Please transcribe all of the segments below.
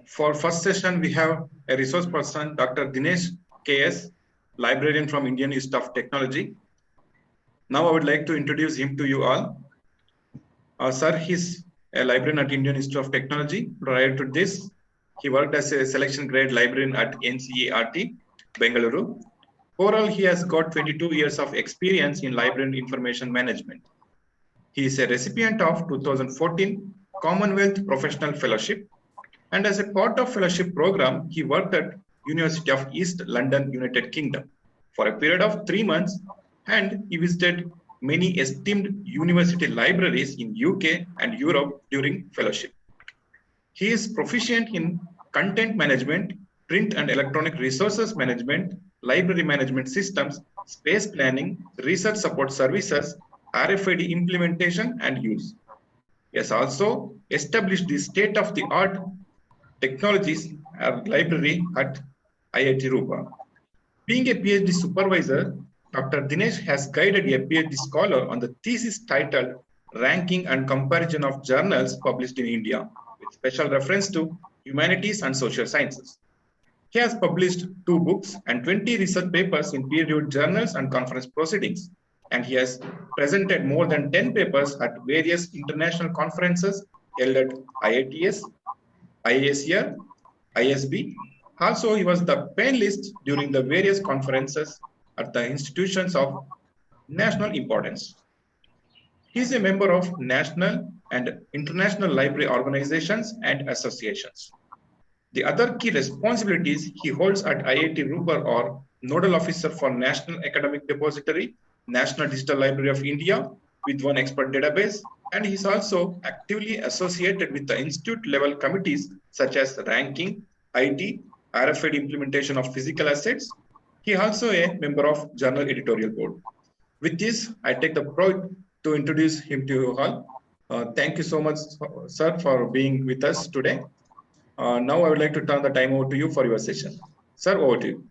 For first session, we have a resource person, Dr. Dinesh KS, librarian from Indian Institute of Technology. Now I would like to introduce him to you all. Sir, he's a librarian at Indian Institute of Technology. Prior to this, he worked as a selection grade librarian at NCERT, Bengaluru. Overall, he has got 22 years of experience in library information management. He is a recipient of 2014 Commonwealth Professional Fellowship, and as a part of fellowship program, he worked at University of East London, United Kingdom for a period of 3 months, and he visited many esteemed university libraries in UK and Europe during fellowship. He is proficient in content management, print and electronic resources management, library management systems, space planning, research support services, RFID implementation and use. He has also established the state-of-the-art technologies library at IIT Rupa. Being a PhD supervisor, Dr. Dinesh has guided a PhD scholar on the thesis titled Ranking and Comparison of Journals Published in India, with special reference to humanities and social sciences. He has published 2 books and 20 research papers in peer-reviewed journals and conference proceedings, and he has presented more than 10 papers at various international conferences held at IITS, IASER, ISB. Also, he was the panelist during the various conferences at the institutions of national importance. He is a member of national and international library organizations and associations. The other key responsibilities he holds at IIT Rupa are Nodal Officer for National Academic Depository, National Digital Library of India with 1 expert database, and he is also actively associated with the institute level committees such as ranking, IT, RFID implementation of physical assets. He is also a member of Journal Editorial Board. With this, I take the pride to introduce him to you all. Thank you so much, sir, for being with us today. Now I would like to turn the time over to you for your session. Sir, over to you.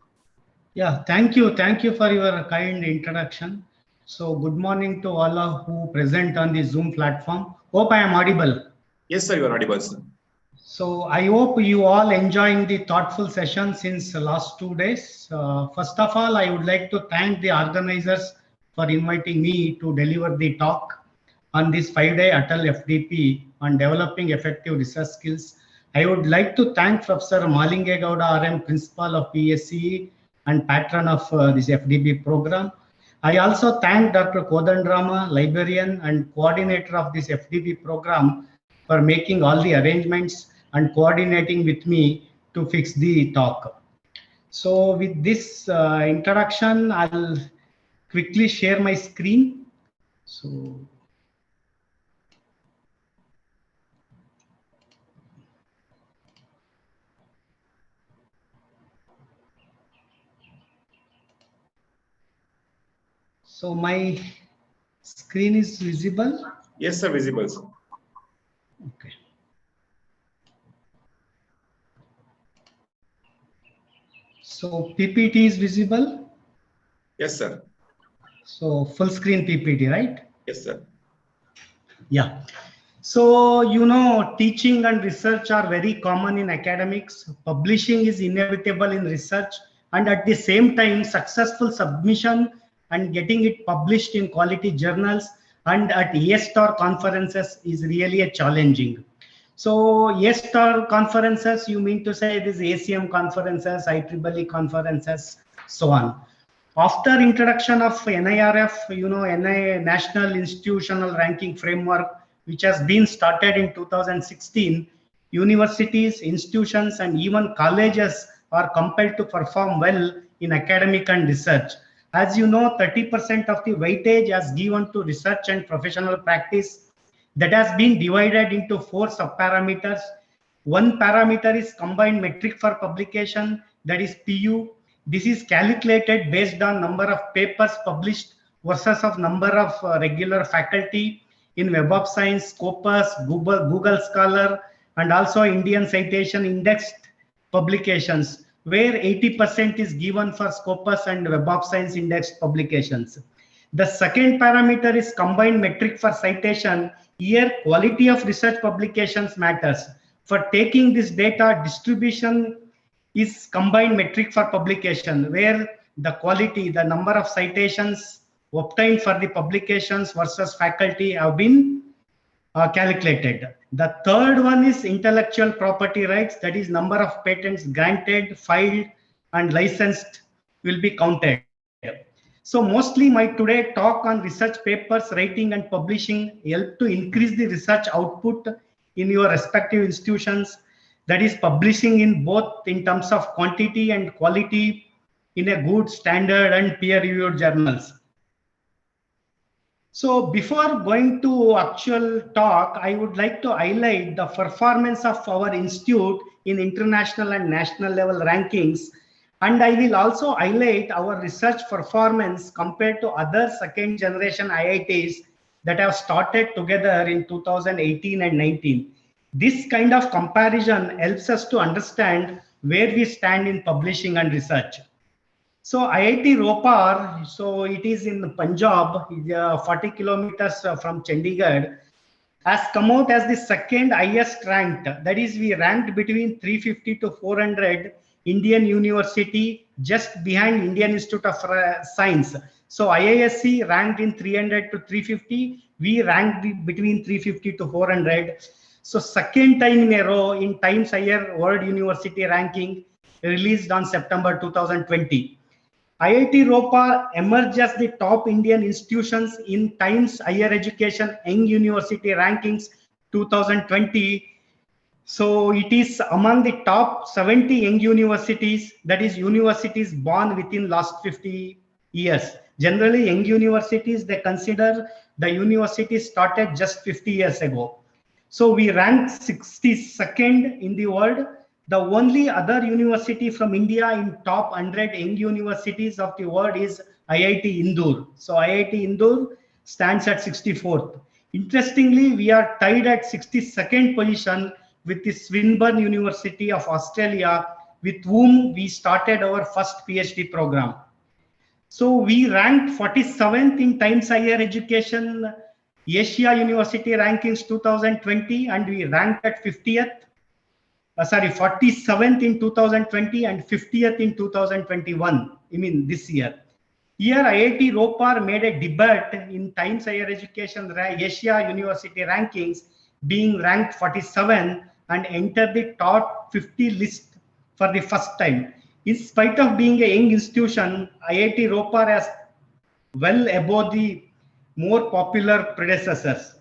Yeah, thank you. Thank you for your kind introduction. So good morning to all of who present on the Zoom platform. Hope I am audible. Yes, sir, you are audible, sir. So I hope you all enjoying the thoughtful session since the last 2 days. First of all, I would like to thank the organizers for inviting me to deliver the talk on this 5-day Atal FDP on developing effective research skills. I would like to thank Professor Malingegowda RM, Principal of PSCE and patron of this FDP program. I also thank Dr. Kodandrama, librarian and coordinator of this FDP program, for making all the arrangements and coordinating with me to fix the talk. So with this introduction, I'll quickly share my screen. So my screen is visible? Yes, sir, visible, sir. Okay. So PPT is visible? Yes, sir. So full screen PPT, right? Yes, sir. Yeah. So, you know, teaching and research are very common in academics. Publishing is inevitable in research, and at the same time, successful submission and getting it published in quality journals and at ESTAR conferences is really a challenging. So ESTAR conferences, you mean to say this ACM conferences, IEEE conferences, so on. After introduction of NIRF, you know, National Institutional Ranking Framework, which has been started in 2016, universities, institutions, and even colleges are compelled to perform well in academic and research. As you know, 30% of the weightage is given to research and professional practice. That has been divided into 4 subparameters. One parameter is combined metric for publication, that is PU. This is calculated based on number of papers published versus of number of regular faculty in Web of Science, Scopus, Google Scholar, and also Indian Citation Indexed publications, where 80% is given for Scopus and Web of Science indexed publications. The second parameter is combined metric for citation. Here, quality of research publications matters. For taking this data, distribution is combined metric for publication, where the quality, the number of citations obtained for the publications versus faculty have been calculated. The third one is intellectual property rights, that is number of patents granted, filed and licensed will be counted. So mostly my today talk on research papers, writing and publishing help to increase the research output in your respective institutions, that is publishing in both in terms of quantity and quality in a good standard and peer reviewed journals. So before going to actual talk, I would like to highlight the performance of our institute in international and national level rankings. And I will also highlight our research performance compared to other second generation IITs that have started together in 2018 and 19. This kind of comparison helps us to understand where we stand in publishing and research. So IIT Ropar, so it is in Punjab, 40 kilometers from Chandigarh, has come out as the second highest ranked. That is, we ranked between 350 to 400 Indian University, just behind Indian Institute of Science. So IISc ranked in 300 to 350. We ranked between 350 to 400. So second time in a row in Times Higher World University ranking released on September 2020. IIT Ropar emerged as the top Indian institutions in Times Higher Education Young University Rankings 2020. So it is among the top 70 young universities, that is universities born within last 50 years. Generally, young universities, they consider the university started just 50 years ago. So we ranked 62nd in the world. The only other university from India in top 100 young universities of the world is IIT Indore. So IIT Indore stands at 64th. Interestingly, we are tied at 62nd position with the Swinburne University of Australia, with whom we started our first PhD program. So we ranked 47th in Times Higher Education Asia University Rankings 2020, and we ranked at 47th in 2020 and 50th in 2021, this year. Here, IIT Ropar made a debut in Times Higher Education Asia University Rankings, being ranked 47 and entered the top 50 list for the first time. In spite of being a young institution, IIT Ropar has well above the more popular predecessors.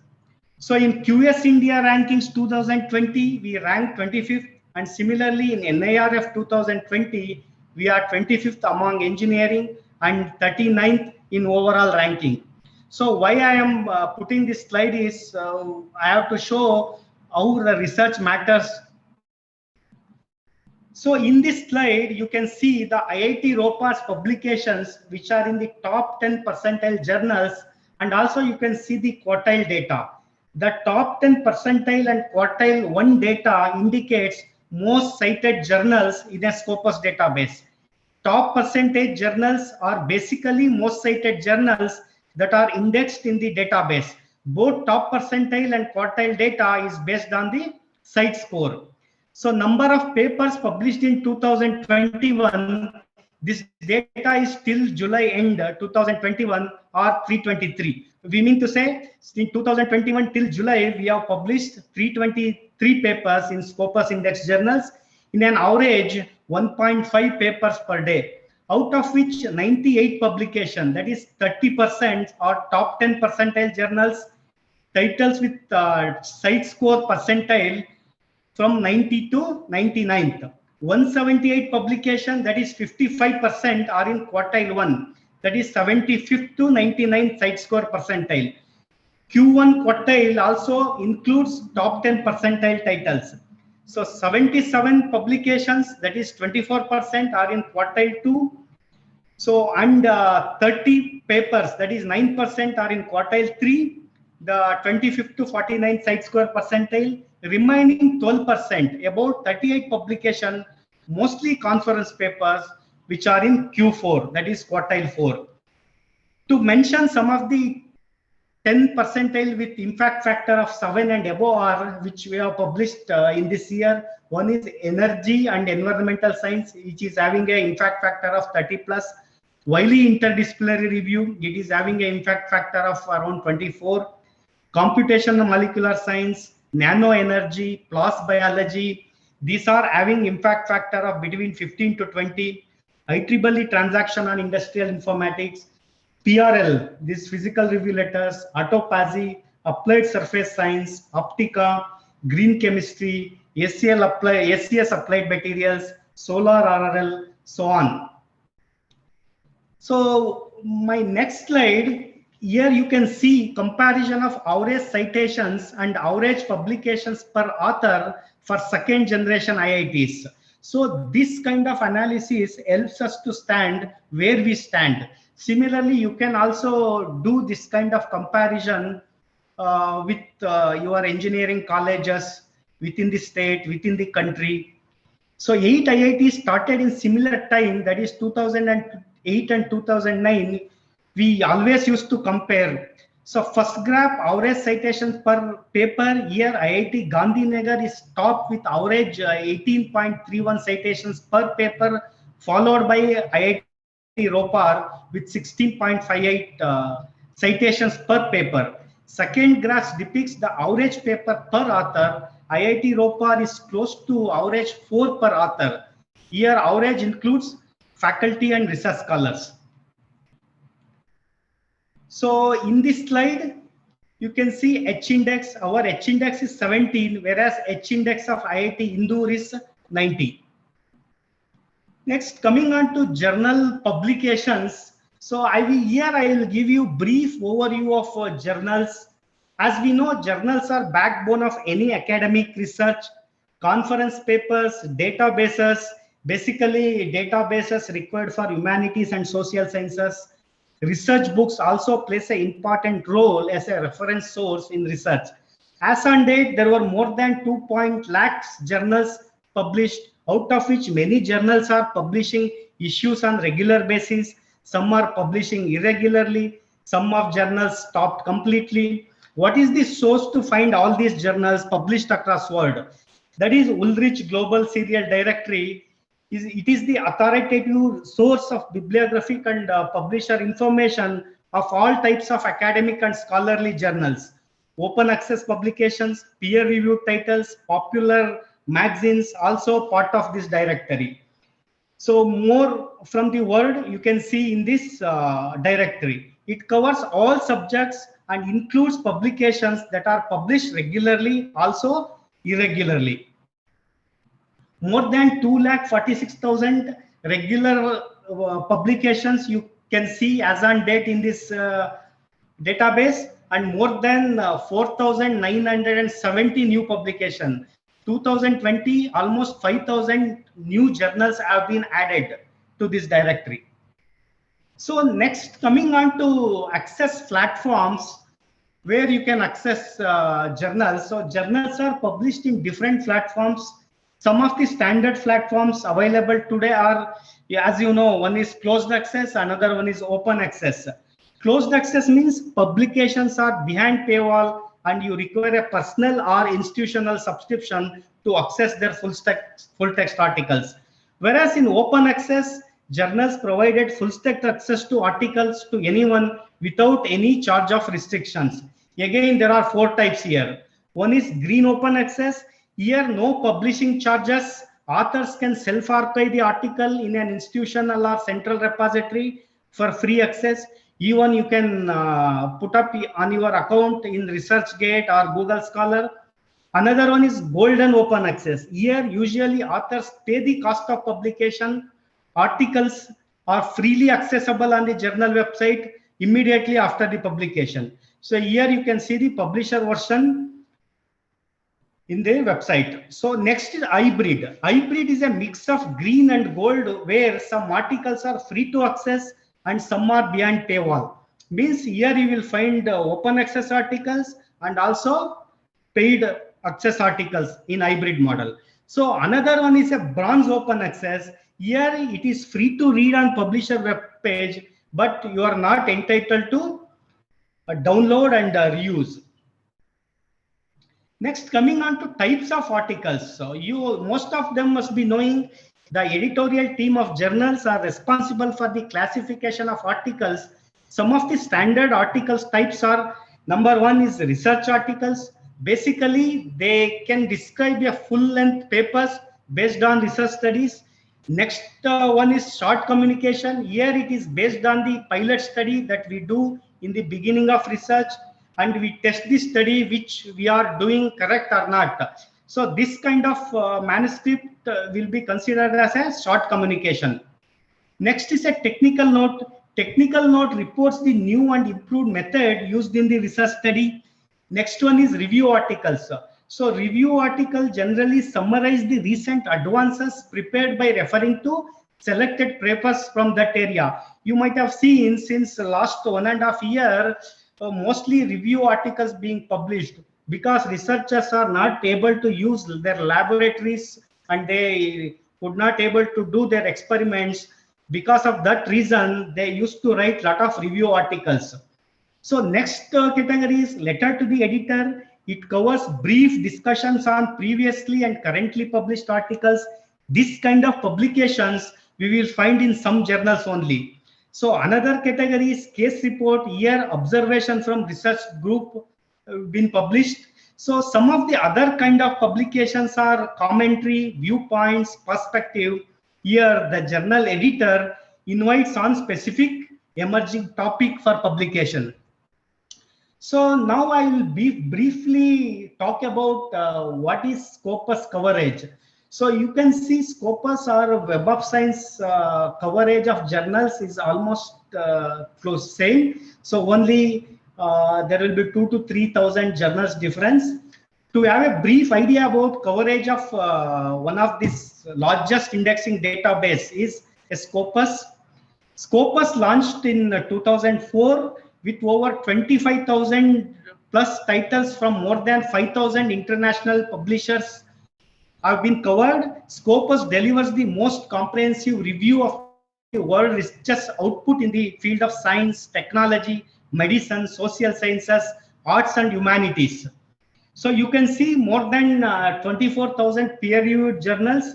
So in QS India Rankings 2020, we ranked 25th, and similarly in NIRF 2020, we are 25th among engineering and 39th in overall ranking. So why I am putting this slide is I have to show how the research matters. So in this slide, you can see the IIT Ropar's publications, which are in the top 10 percentile journals, and also you can see the quartile data. The top 10 percentile and quartile 1 data indicates most cited journals in a Scopus database. Top percentage journals are basically most cited journals that are indexed in the database. Both top percentile and quartile data is based on the CITE score. So number of papers published in 2021, this data is till July end 2021 are 323. We mean to say in 2021 till July, we have published 323 papers in Scopus Index journals in an average 1.5 papers per day, out of which 98 publication, that is 30%, are top 10 percentile journals, titles with CITE score percentile from 90 to 99th. 178 publication, that is 55%, are in quartile 1, that is 75th to 99th CITE score percentile. Q1 quartile also includes top 10 percentile titles. So 77 publications, that is 24%, are in quartile 2. So and 30 papers, that is 9%, are in quartile 3, the 25th to 49th CITE score percentile. Remaining 12%, about 38 publication, mostly conference papers, which are in Q4, that is quartile 4. To mention some of the 10 percentile with impact factor of 7 and above are, which we have published in this year. One is energy and environmental science, which is having an impact factor of 30 plus. Wiley interdisciplinary review, it is having an impact factor of around 24. Computational molecular science, nano energy, PLOS biology, these are having impact factor of between 15 to 20. IEEE transaction on industrial informatics, PRL, these physical review letters, Autophagy, applied surface science, Optica, green chemistry, SCS applied materials, solar RRL, so on. So my next slide, here you can see comparison of average citations and average publications per author for second generation IITs. So this kind of analysis helps us to stand where we stand. Similarly, you can also do this kind of comparison with your engineering colleges within the state, within the country. So 8 IITs started in similar time, that is 2008 and 2009. We always used to compare. So first graph, average citations per paper. Here IIT Gandhinagar is top with average 18.31 citations per paper, followed by IIT Ropar with 16.58 citations per paper. Second graph depicts the average paper per author. IIT Ropar is close to average 4 per author. Here average includes faculty and research scholars. So in this slide, you can see H index. Our H index is 17, whereas H index of IIT Indore is 90. Next, coming on to journal publications. So I will give you brief overview of journals. As we know, journals are backbone of any academic research. Conference papers, databases, basically databases required for humanities and social sciences. Research books also plays an important role as a reference source in research. As on date, there were more than 2 lakhs journals published, out of which many journals are publishing issues on regular basis. Some are publishing irregularly. Some of journals stopped completely. What is the source to find all these journals published across world? That is Ulrich Global Serial Directory. It is the authoritative source of bibliographic and publisher information of all types of academic and scholarly journals. Open access publications, peer-reviewed titles, popular magazines also part of this directory. So more from the world you can see in this directory. It covers all subjects and includes publications that are published regularly, also irregularly. More than 2,46,000 regular publications you can see as on date in this database, and more than 4,970 new publications. 2020, almost 5,000 new journals have been added to this directory. So next, coming on to access platforms where you can access journals. So journals are published in different platforms. Some of the standard platforms available today are, as you know, one is closed access, another one is open access. Closed access means publications are behind paywall and you require a personal or institutional subscription to access their full text articles. Whereas in open access, journals provided full text access to articles to anyone without any charge of restrictions. Again, there are 4 types here. One is green open access. Here, no publishing charges. Authors can self-archive the article in an institutional or central repository for free access. Even you can put up on your account in ResearchGate or Google Scholar. Another one is golden open access. Here, usually authors pay the cost of publication. Articles are freely accessible on the journal website immediately after the publication. So here you can see the publisher version in the website. So next is hybrid. Hybrid is a mix of green and gold, where some articles are free to access and some are beyond paywall. Means here you will find open access articles and also paid access articles in hybrid model. So another one is a bronze open access. Here it is free to read on publisher web page, but you are not entitled to download and reuse. Next, coming on to types of articles. So most of them must be knowing the editorial team of journals are responsible for the classification of articles. Some of the standard articles types are, number one is research articles. Basically, they can describe a full-length papers based on research studies. Next one is short communication. Here it is based on the pilot study that we do in the beginning of research, and we test the study which we are doing correct or not. So this kind of manuscript will be considered as a short communication. Next is a technical note. Technical note reports the new and improved method used in the research study. Next one is review articles. So review article generally summarize the recent advances prepared by referring to selected papers from that area. You might have seen since last 1.5 years, mostly review articles being published because researchers are not able to use their laboratories and they could not able to do their experiments. Because of that reason, they used to write a lot of review articles. So next category is letter to the editor. It covers brief discussions on previously and currently published articles. This kind of publications we will find in some journals only. So another category is case report. Here observation from research group been published. So some of the other kind of publications are commentary, viewpoints, perspective. Here the journal editor invites on specific emerging topic for publication. So now I will briefly talk about what is Scopus coverage. So you can see Scopus or Web of Science coverage of journals is almost close same. So only there will be 2,000 to 3,000 journals difference. To have a brief idea about coverage of one of this largest indexing database is Scopus. Scopus launched in 2004 with over 25,000 plus titles from more than 5,000 international publishers have been covered. Scopus delivers the most comprehensive review of the world research output in the field of science, technology, medicine, social sciences, arts and humanities. So you can see more than 24,000 peer-reviewed journals,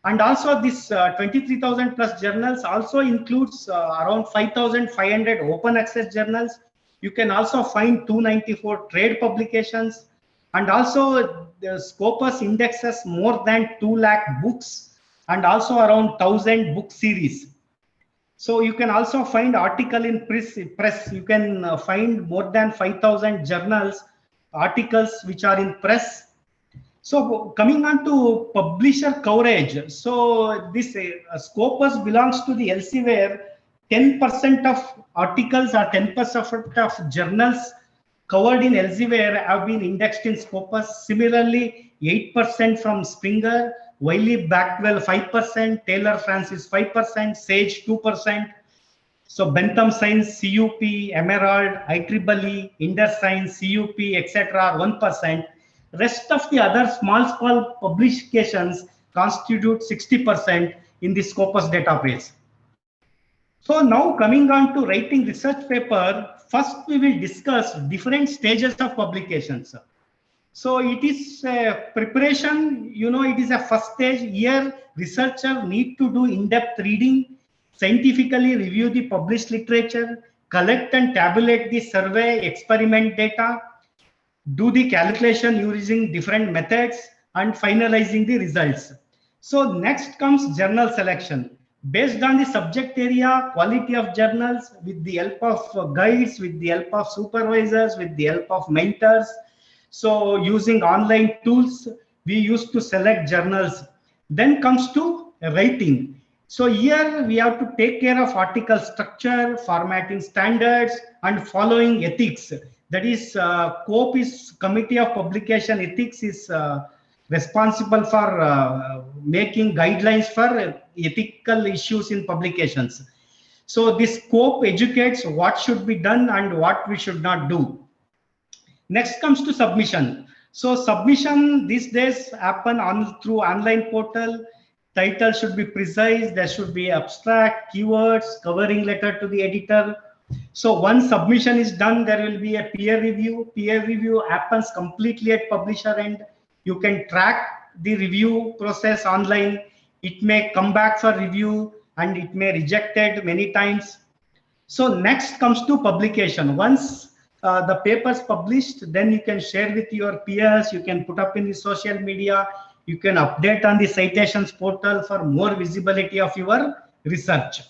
and also this 23,000 plus journals also includes around 5,500 open access journals. You can also find 294 trade publications, and also the Scopus indexes more than 2 lakh books and also around 1,000 book series. So you can also find article in press. You can find more than 5,000 journals, articles which are in press. So coming on to publisher coverage. So this Scopus belongs to the Elsevier. 10% of articles or 10% of journals covered in Elsevier have been indexed in Scopus. Similarly, 8% from Springer, Wiley-Blackwell 5%, Taylor Francis 5%, Sage 2%. So Bentham Science, CUP, Emerald, IEEE, Indus Science, CUP, etc. 1%. Rest of the other small publications constitute 60% in the Scopus database. So now coming on to writing research paper, first we will discuss different stages of publications. So it is preparation, it is a first stage. Here researcher need to do in-depth reading, scientifically review the published literature, collect and tabulate the survey experiment data, do the calculation using different methods, and finalizing the results. So next comes journal selection. Based on the subject area, quality of journals, with the help of guides, with the help of supervisors, with the help of mentors. So using online tools, we used to select journals. Then comes to writing. So here we have to take care of article structure, formatting standards, and following ethics. That is, COPE is Committee of Publication Ethics is responsible for making guidelines for ethical issues in publications. So this COPE educates what should be done and what we should not do. Next comes to submission. So submission these days happen through online portal. Title should be precise. There should be abstract, keywords, covering letter to the editor, So once submission is done, there will be a peer review. Peer review happens completely at publisher end. You can track the review process online. It may come back for review and it may rejected many times. So next comes to publication. Once the paper is published, then you can share with your peers, you can put up in the social media, you can update on the citations portal for more visibility of your research.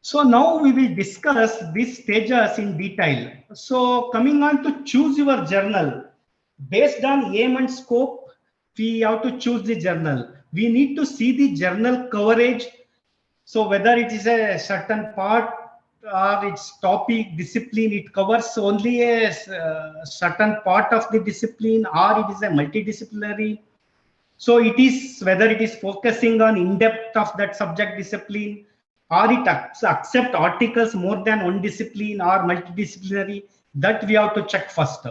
So now we will discuss these stages in detail. So coming on to choose your journal. Based on aim and scope, we have to choose the journal. We need to see the journal coverage. So whether it is a certain part or its topic, discipline, it covers only a certain part of the discipline, or it is a multidisciplinary. So it is whether it is focusing on in-depth of that subject discipline, or it accept articles more than one discipline or multidisciplinary, that we have to check first.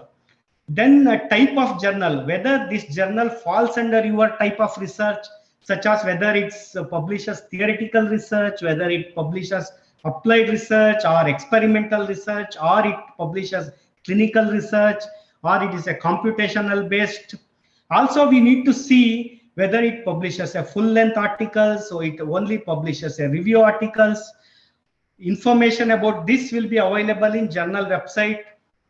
Then a type of journal, whether this journal falls under your type of research, such as whether it publishes theoretical research, whether it publishes applied research or experimental research, or it publishes clinical research, or it is a computational based. Also, we need to see whether it publishes a full-length article, so it only publishes a review articles. Information about this will be available in journal website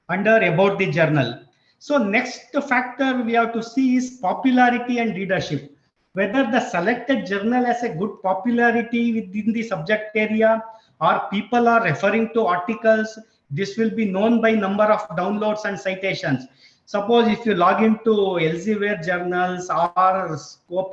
under about the journal. So next factor we have to see is popularity and readership. Whether the selected journal has a good popularity within the subject area, or people are referring to articles. This will be known by number of downloads and citations. Suppose if you log into Elsevier journals or Scope,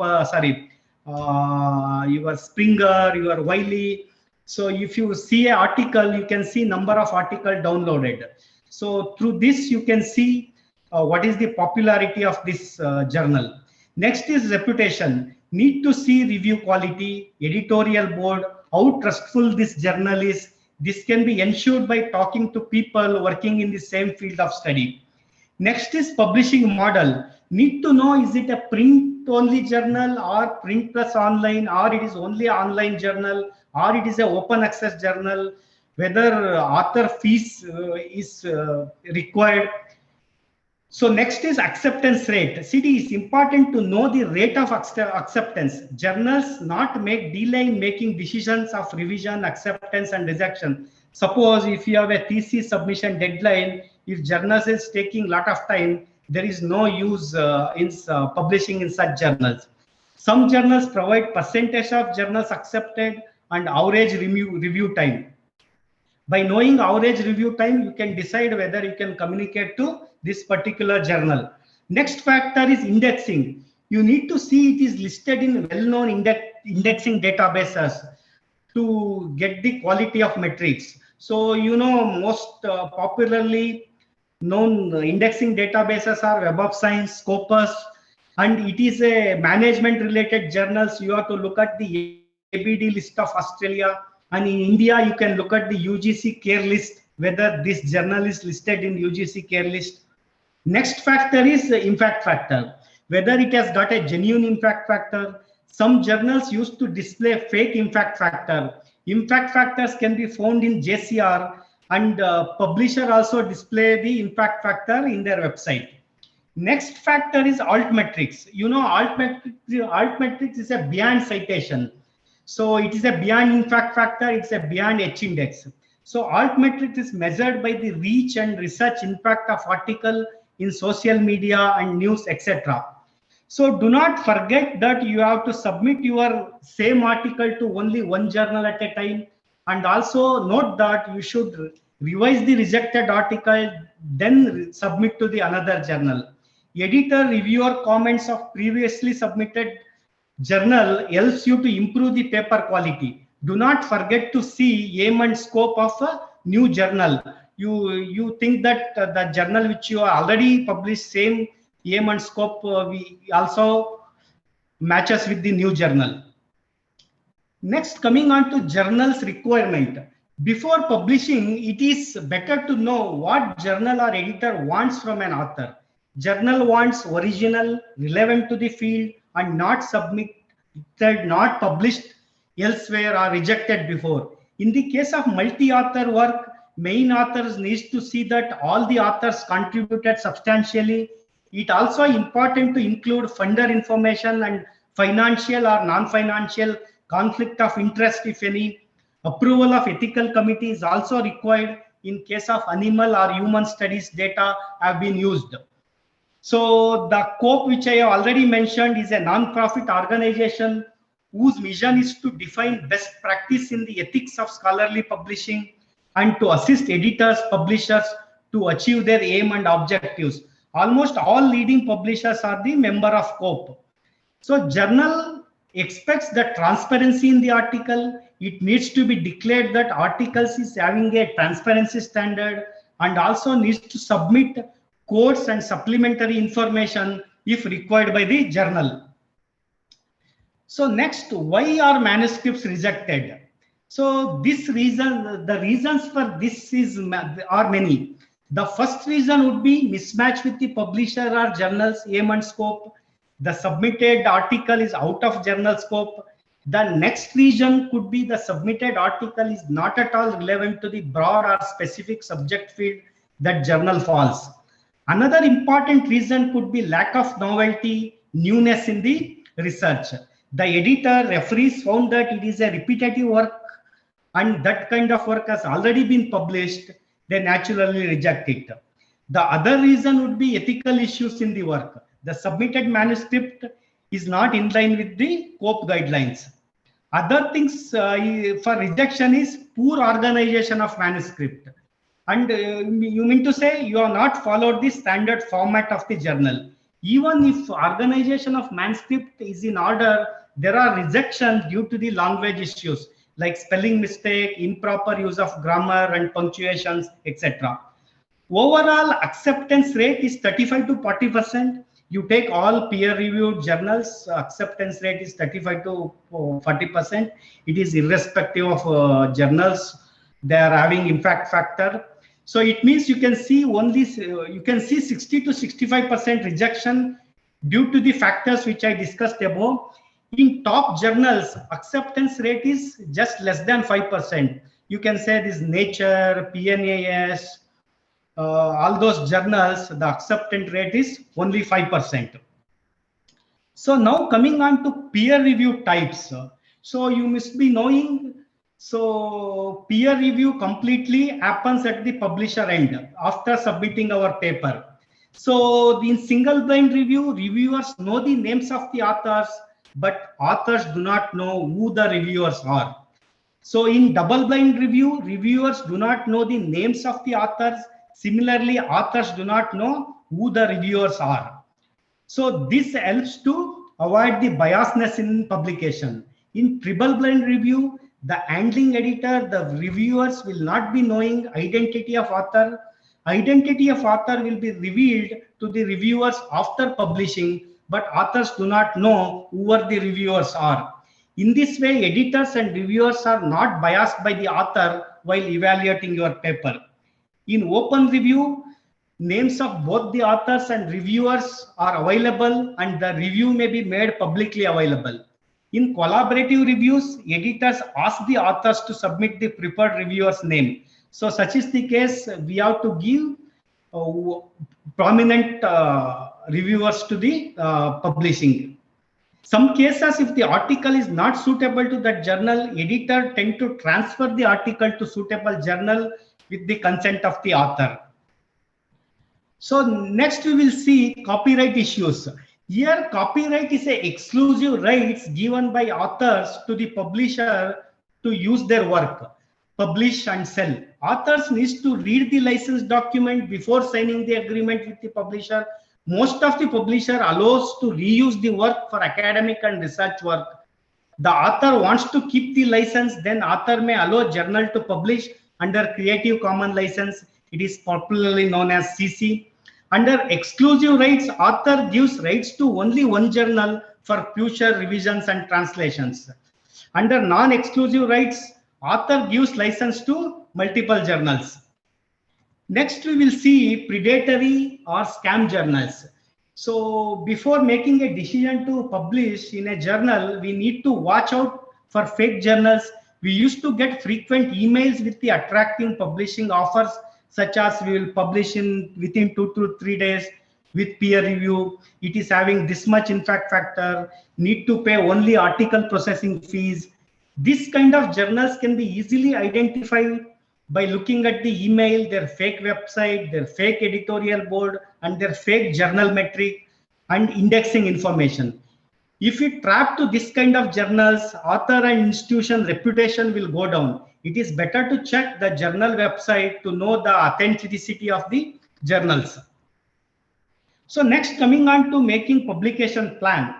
your Springer, your Wiley. So if you see an article, you can see number of articles downloaded. So through this, you can see what is the popularity of this journal. Next is reputation. Need to see review quality, editorial board, how trustful this journal is. This can be ensured by talking to people working in the same field of study. Next is publishing model. Need to know, is it a print only journal or print plus online, or it is only online journal, or it is an open access journal, whether author fees is required. So next is acceptance rate. See, it is important to know the rate of acceptance. Journals not make delay in making decisions of revision, acceptance and rejection. Suppose if you have a thesis submission deadline, if journals is taking a lot of time, there is no use in publishing in such journals. Some journals provide percentage of journals accepted and average review time. By knowing average review time, you can decide whether you can communicate to this particular journal. Next factor is indexing. You need to see it is listed in well-known indexing databases to get the quality of metrics. So, you know, most popularly known indexing databases are Web of Science, Scopus, and it is a management related journals. You have to look at the ABD list of Australia, and in India you can look at the UGC care list, whether this journal is listed in UGC care list. Next factor is the impact factor, whether it has got a genuine impact factor. Some journals used to display fake impact factor. Impact factors can be found in JCR, and publisher also display the impact factor in their website. Next factor is altmetrics. You know, altmetrics is a beyond citation. So it is a beyond impact factor, it's a beyond H index. So altmetrics is measured by the reach and research impact of article in social media and news, etc. So do not forget that you have to submit your same article to only one journal at a time. And also note that you should revise the rejected article, then submit to the another journal. Editor reviewer comments of previously submitted journal helps you to improve the paper quality. Do not forget to see aim and scope of a new journal. You think that the journal which you already published same aim and scope we also matches with the new journal. Next, coming on to journals requirement. Before publishing, it is better to know what journal or editor wants from an author. Journal wants original, relevant to the field, and not submitted, not published elsewhere or rejected before. In the case of multi-author work, main authors needs to see that all the authors contributed substantially. It also important to include funder information and financial or non-financial conflict of interest, if any. Approval of ethical committee is also required in case of animal or human studies data have been used. So the COPE, which I have already mentioned, is a non-profit organization whose mission is to define best practice in the ethics of scholarly publishing and to assist editors, publishers to achieve their aim and objectives. Almost all leading publishers are the member of COPE. So journal expects the transparency in the article. It needs to be declared that articles is having a transparency standard and also needs to submit quotes and supplementary information if required by the journal. So next, why are manuscripts rejected? So the reasons for this are many. The first reason would be mismatch with the publisher or journal's aim and scope. The submitted article is out of journal scope. The next reason could be the submitted article is not at all relevant to the broad or specific subject field that journal falls. Another important reason could be lack of novelty, newness in the research. The editor, referees found that it is a repetitive work and that kind of work has already been published, they naturally reject it. The other reason would be ethical issues in the work. The submitted manuscript is not in line with the COPE guidelines. Other things for rejection is poor organization of manuscript. And you mean to say you have not followed the standard format of the journal. Even if organization of manuscript is in order, there are rejections due to the language issues like spelling mistake, improper use of grammar and punctuations, etc. Overall acceptance rate is 35 to 40%. You take all peer-reviewed journals, acceptance rate is 35 to 40%. It is irrespective of journals. They are having impact factor. So it means you can see 60 to 65% rejection due to the factors which I discussed above. In top journals, acceptance rate is just less than 5%. You can say this Nature, PNAS, all those journals, the acceptance rate is only 5%. So now coming on to peer review types. So you must be knowing, so peer review completely happens at the publisher end after submitting our paper. So in single blind review, reviewers know the names of the authors, but authors do not know who the reviewers are. So in double blind review, reviewers do not know the names of the authors. Similarly, authors do not know who the reviewers are. So this helps to avoid the biasness in publication. In triple blind review, the handling editor, the reviewers will not be knowing identity of author. Identity of author will be revealed to the reviewers after publishing, but authors do not know who the reviewers are. In this way, editors and reviewers are not biased by the author while evaluating your paper. In open review, names of both the authors and reviewers are available and the review may be made publicly available. In collaborative reviews, editors ask the authors to submit the preferred reviewer's name. So such is the case, we have to give prominent reviewers to the publishing. Some cases, if the article is not suitable to that journal, editor tend to transfer the article to suitable journal with the consent of the author. So next we will see copyright issues. Here copyright is a exclusive rights given by authors to the publisher to use their work, publish and sell. Authors needs to read the license document before signing the agreement with the publisher. Most of the publisher allows to reuse the work for academic and research work. The author wants to keep the license, then author may allow journal to publish under Creative Commons license. It is popularly known as CC. Under exclusive rights, author gives rights to only one journal for future revisions and translations. Under non-exclusive rights, author gives license to multiple journals. Next, we will see predatory or scam journals. So before making a decision to publish in a journal, we need to watch out for fake journals We used to get frequent emails with the attracting publishing offers, such as we will publish within 2 to 3 days with peer review. It is having this much impact factor, need to pay only article processing fees. This kind of journals can be easily identified by looking at the email, their fake website, their fake editorial board, and their fake journal metric and indexing information. If you trap to this kind of journals, author and institution reputation will go down. It is better to check the journal website to know the authenticity of the journals. So next, coming on to making publication plan.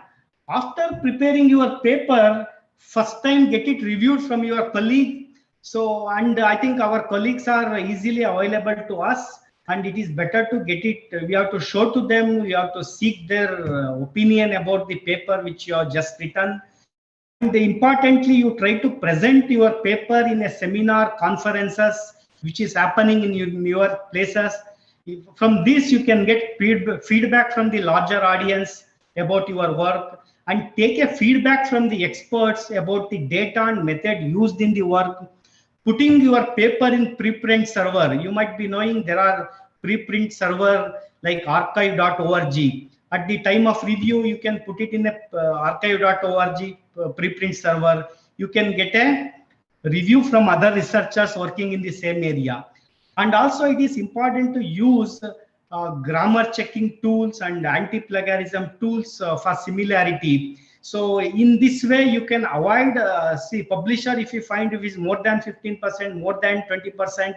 After preparing your paper, first time get it reviewed from your colleague. So, and I think our colleagues are easily available to us, and it is better to get it. We have to show to them, we have to seek their opinion about the paper which you have just written. And importantly, you try to present your paper in a seminar, conferences, which is happening in your places. From this, you can get feedback from the larger audience about your work, and take a feedback from the experts about the data and method used in the work. Putting your paper in preprint server. You might be knowing there are preprint server like archive.org. At the time of review, you can put it in a archive.org preprint server. You can get a review from other researchers working in the same area. And also it is important to use grammar checking tools and anti-plagiarism tools for similarity. So in this way, you can avoid, see, publisher, if you find it is more than 15%, more than 20%,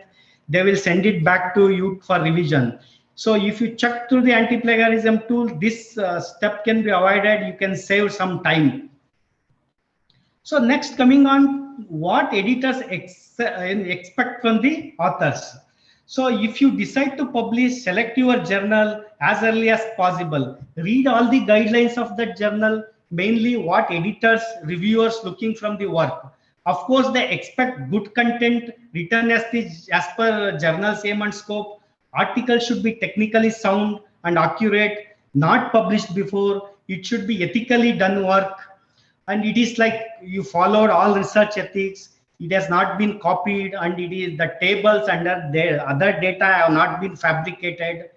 they will send it back to you for revision. So if you check through the anti-plagiarism tool, this step can be avoided. You can save some time. So next, coming on, what editors expect from the authors. So if you decide to publish, select your journal as early as possible. Read all the guidelines of that journal, mainly what editors, reviewers looking from the work. Of course, they expect good content written as per journal's aim and scope. Articles should be technically sound and accurate, not published before. It should be ethically done work. And it is like you followed all research ethics. It has not been copied, and it is the tables under their other data have not been fabricated.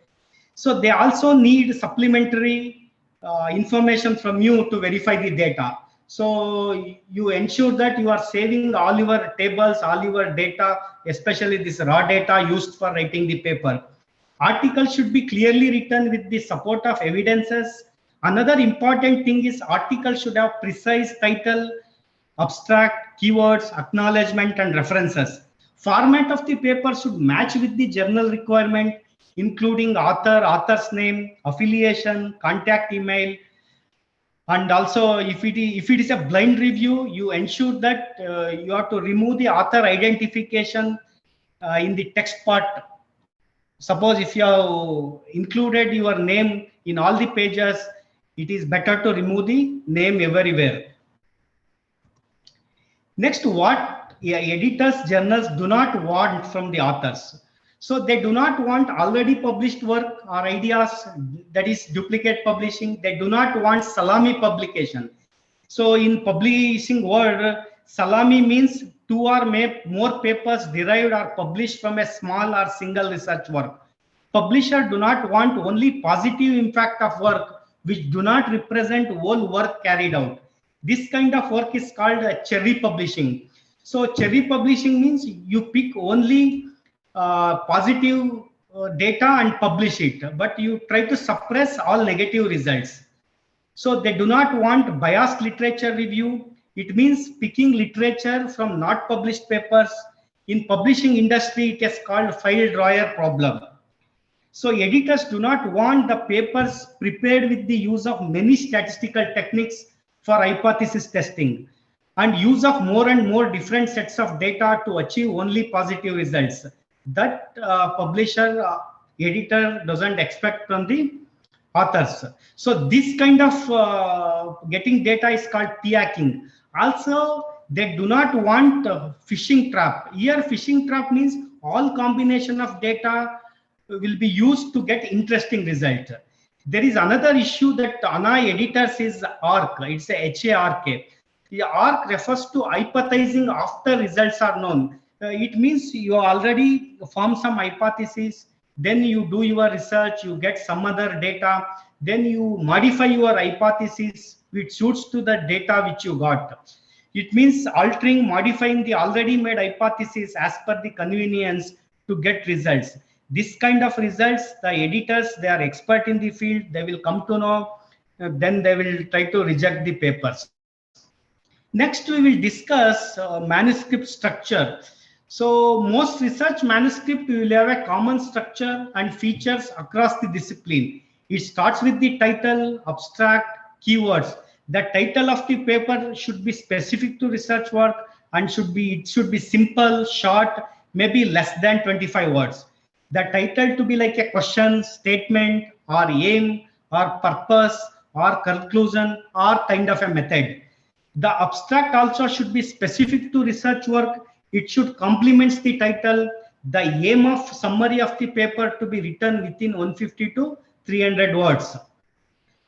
So they also need supplementary information from you to verify the data. So you ensure that you are saving all your tables, all your data, especially this raw data used for writing the paper. Articles should be clearly written with the support of evidences. Another important thing is articles should have precise title, abstract, keywords, acknowledgement, and references. Format of the paper should match with the journal requirement, including author, author's name, affiliation, contact email. And also, if it is a blind review, you ensure that you have to remove the author identification in the text part. Suppose if you have included your name in all the pages, it is better to remove the name everywhere. Next, what editors, journals do not want from the authors. So they do not want already published work or ideas, that is duplicate publishing. They do not want salami publication. So in publishing world, salami means 2 or more papers derived or published from a small or single research work. Publishers do not want only positive impact of work which do not represent whole work carried out. This kind of work is called cherry publishing. So cherry publishing means you pick only positive data and publish it, but you try to suppress all negative results. So they do not want biased literature review. It means picking literature from not published papers. In publishing industry, it is called file drawer problem. So editors do not want the papers prepared with the use of many statistical techniques for hypothesis testing and use of more and more different sets of data to achieve only positive results. That publisher, editor doesn't expect from the authors. So this kind of getting data is called p-hacking. Also, they do not want phishing trap. Here, phishing trap means all combination of data will be used to get interesting result. There is another issue that ANA editors is ARK. It's a HARK. The ARC refers to hypothesizing after results are known. It means you already form some hypothesis, then you do your research, you get some other data, then you modify your hypothesis which suits to the data which you got. It means altering, modifying the already made hypothesis as per the convenience to get results. This kind of results, the editors, they are expert in the field, they will come to know, then they will try to reject the papers. Next, we will discuss manuscript structure. So most research manuscript will have a common structure and features across the discipline. It starts with the title, abstract, keywords. The title of the paper should be specific to research work and it should be simple, short, maybe less than 25 words. The title to be like a question, statement, or aim, or purpose, or conclusion, or kind of a method. The abstract also should be specific to research work. It should complement the title. The aim of summary of the paper to be written within 150 to 300 words.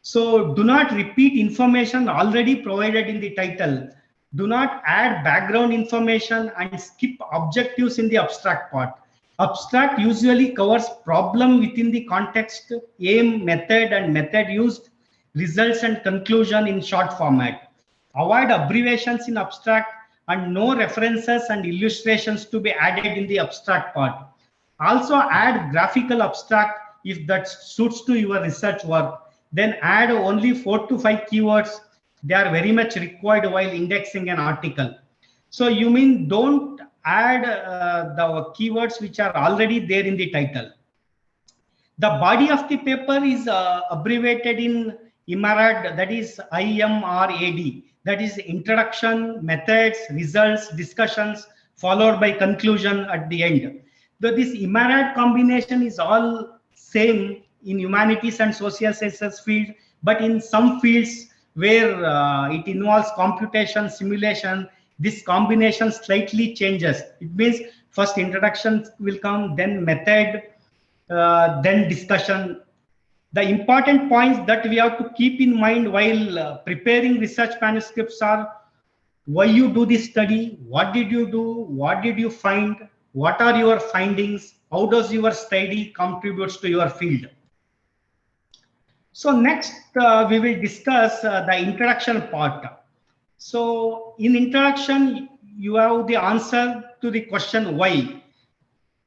So do not repeat information already provided in the title. Do not add background information and skip objectives in the abstract part. Abstract usually covers problem within the context, aim, method, and method used, results and conclusion in short format. Avoid abbreviations in abstract and no references and illustrations to be added in the abstract part. Also add graphical abstract if that suits to your research work. Then add only 4 to 5 keywords. They are very much required while indexing an article. So you mean don't add the keywords which are already there in the title. The body of the paper is abbreviated in IMARAD, that is IMRAD. That is introduction, methods, results, discussions, followed by conclusion at the end. Though this IMARAD combination is all same in humanities and social sciences field, but in some fields where it involves computation, simulation, this combination slightly changes. It means first introduction will come, then method, then discussion. The important points that we have to keep in mind while preparing research manuscripts are why you do this study, what did you do, what did you find, what are your findings, how does your study contributes to your field. So next we will discuss the introduction part. So in introduction, you have the answer to the question why.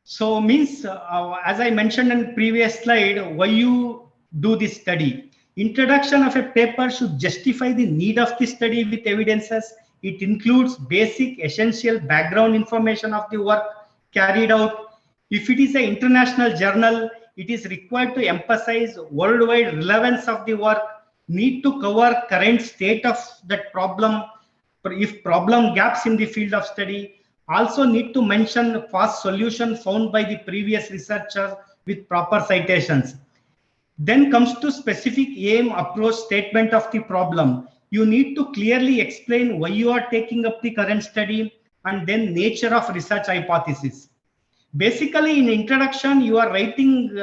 So means, as I mentioned in previous slide, why you do this study. Introduction of a paper should justify the need of the study with evidences. It includes basic essential background information of the work carried out. If it is an international journal, it is required to emphasize worldwide relevance of the work, need to cover current state of that problem, if problem gaps in the field of study, also need to mention fast solution found by the previous researcher with proper citations. Then comes to specific aim, approach, statement of the problem. You need to clearly explain why you are taking up the current study and then nature of research hypothesis. Basically, in introduction, you are writing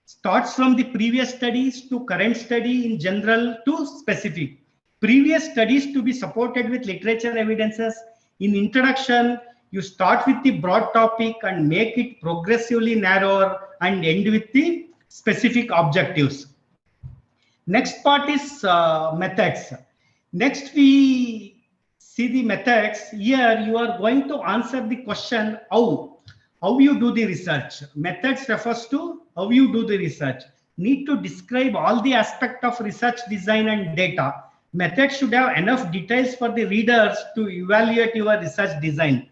starts from the previous studies to current study in general to specific. Previous studies to be supported with literature evidences. In introduction, you start with the broad topic and make it progressively narrower and end with the specific objectives. Next part is methods. Next we see the methods. Here you are going to answer the question how you do the research. Methods refers to how you do the research. Need to describe all the aspect of research design and data. Method should have enough details for the readers to evaluate your research design.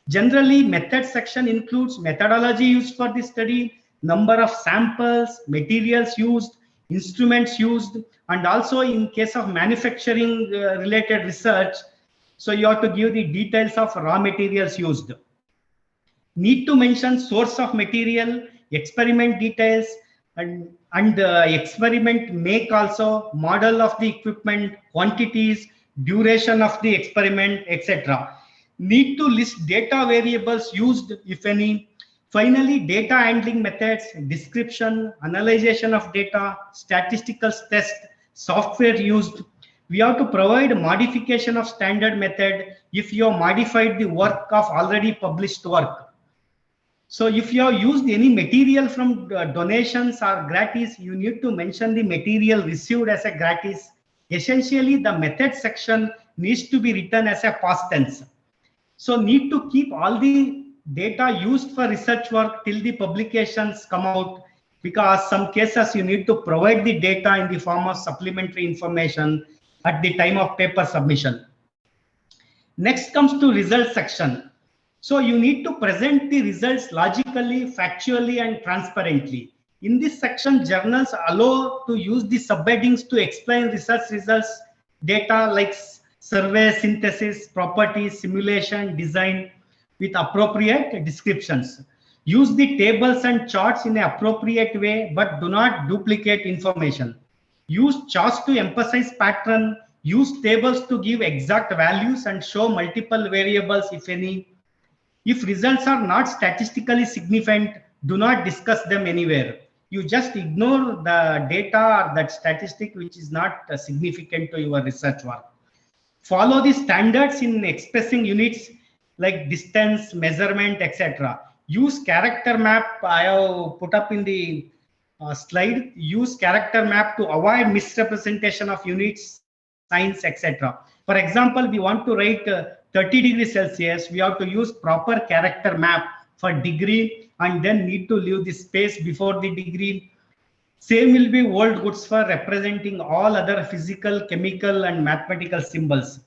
Generally, method section includes methodology used for the study, number of samples, materials used, instruments used, and also in case of manufacturing related research, so you have to give the details of raw materials used. Need to mention source of material, experiment details, and experiment make also, model of the equipment, quantities, duration of the experiment, etc. Need to list data variables used, if any. Finally, data handling methods, description, analyzation of data, statistical test, software used. We have to provide modification of standard method if you have modified the work of already published work. So if you have used any material from donations or gratis, you need to mention the material received as a gratis. Essentially, the method section needs to be written as a past tense. So need to keep all the data used for research work till the publications come out, because some cases you need to provide the data in the form of supplementary information at the time of paper submission. Next comes to result section. So you need to present the results logically, factually, and transparently. In this section, journals allow to use the subheadings to explain research results, data like survey, synthesis, properties, simulation, design with appropriate descriptions. Use the tables and charts in an appropriate way, but do not duplicate information. Use charts to emphasize pattern. Use tables to give exact values and show multiple variables, if any. If results are not statistically significant, do not discuss them anywhere. You just ignore the data or that statistic which is not significant to your research work. Follow the standards in expressing units like distance, measurement, etc. Use character map. I have put up in the slide. Use character map to avoid misrepresentation of units, signs, etc. For example, we want to write 30 degrees Celsius, we have to use proper character map for degree and then need to leave the space before the degree. Same will be old goods for representing all other physical, chemical, and mathematical symbols.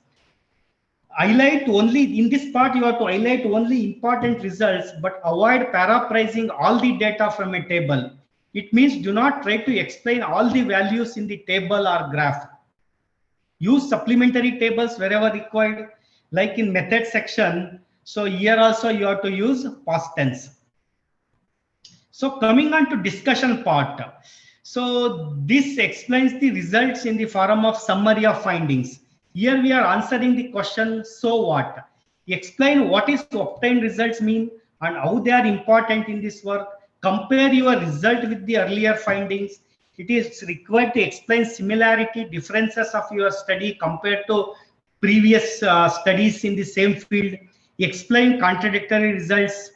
Highlight only, in this part, you have to highlight only important results, but avoid paraphrasing all the data from a table. It means do not try to explain all the values in the table or graph. Use supplementary tables wherever required, like in method section. So here also you have to use past tense. So coming on to discussion part. So this explains the results in the form of summary of findings. Here we are answering the question, so what? Explain what is obtained results mean and how they are important in this work. Compare your result with the earlier findings. It is required to explain similarity, differences of your study compared to previous studies in the same field. Explain contradictory results,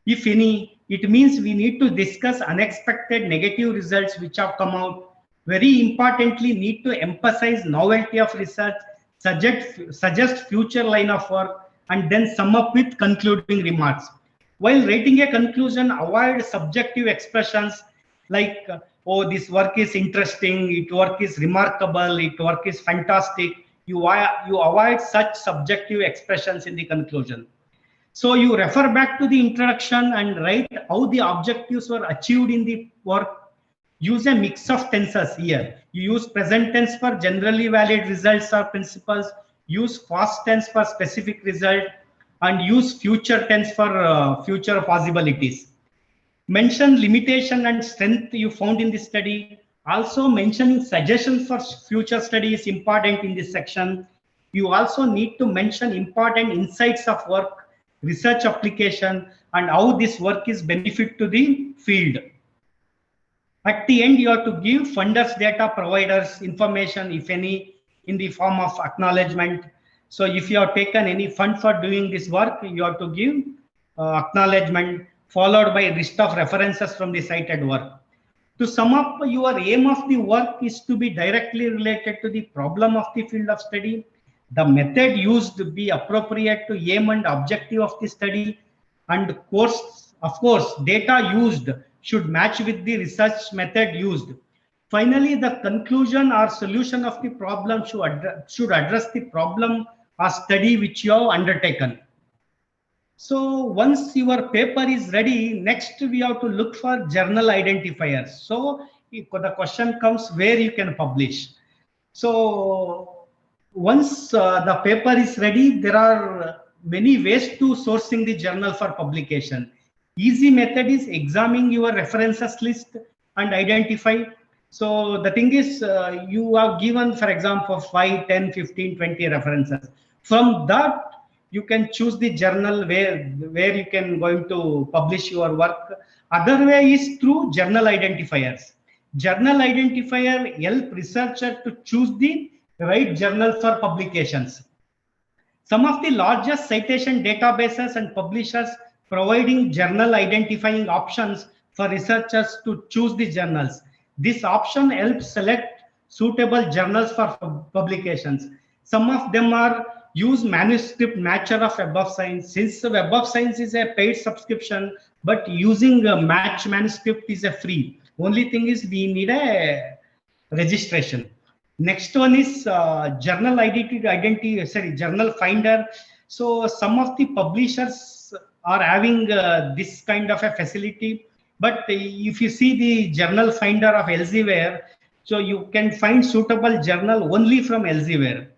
if any. It means we need to discuss unexpected negative results which have come out. Very importantly, need to emphasize novelty of research, suggest future line of work, and then sum up with concluding remarks. While writing a conclusion, avoid subjective expressions like, oh, this work is interesting, it work is remarkable, it work is fantastic. You avoid such subjective expressions in the conclusion. So you refer back to the introduction and write how the objectives were achieved in the work. Use a mix of tenses here. You use present tense for generally valid results or principles. Use past tense for specific result, and use future tense for future possibilities. Mention limitation and strength you found in the study. Also mentioning suggestions for future study is important in this section. You also need to mention important insights of work, research application, and how this work is benefit to the field. At the end, you have to give funders, data providers information, if any, in the form of acknowledgement. So if you have taken any fund for doing this work, you have to give acknowledgement, followed by a list of references from the cited work. To sum up, your aim of the work is to be directly related to the problem of the field of study. The method used to be appropriate to aim and objective of the study, and of course, data used should match with the research method used. Finally, the conclusion or solution of the problem should address the problem or study which you have undertaken. So once your paper is ready, next we have to look for journal identifiers. So the question comes where you can publish. So once the paper is ready, there are many ways to sourcing the journal for publication. Easy method is examining your references list and identify. So the thing is, you have given, for example, 5, 10, 15, 20 references. From that, you can choose the journal where you can going to publish your work. Other way is through journal identifiers. Journal identifier help researcher to choose the write journal for publications. Some of the largest citation databases and publishers providing journal identifying options for researchers to choose the journals. This option helps select suitable journals for publications. Some of them are use manuscript matcher of Web of Science. Since Web of Science is a paid subscription, but using a match manuscript is a free. Only thing is we need a registration. Next one is journal journal finder. So some of the publishers are having this kind of a facility, but if you see the journal finder of Elsevier, so you can find suitable journal only from Elsevier.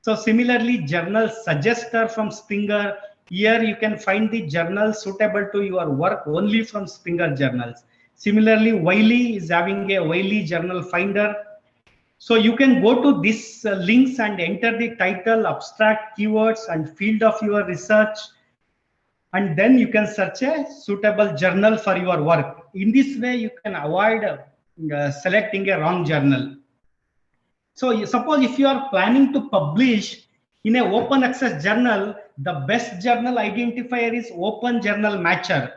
So similarly, journal suggester from Springer, here you can find the journal suitable to your work only from Springer journals. Similarly, Wiley is having a Wiley journal finder. So you can go to these links and enter the title, abstract, keywords, and field of your research. And then you can search a suitable journal for your work. In this way, you can avoid selecting a wrong journal. So suppose if you are planning to publish in an open access journal, the best journal identifier is Open Journal Matcher.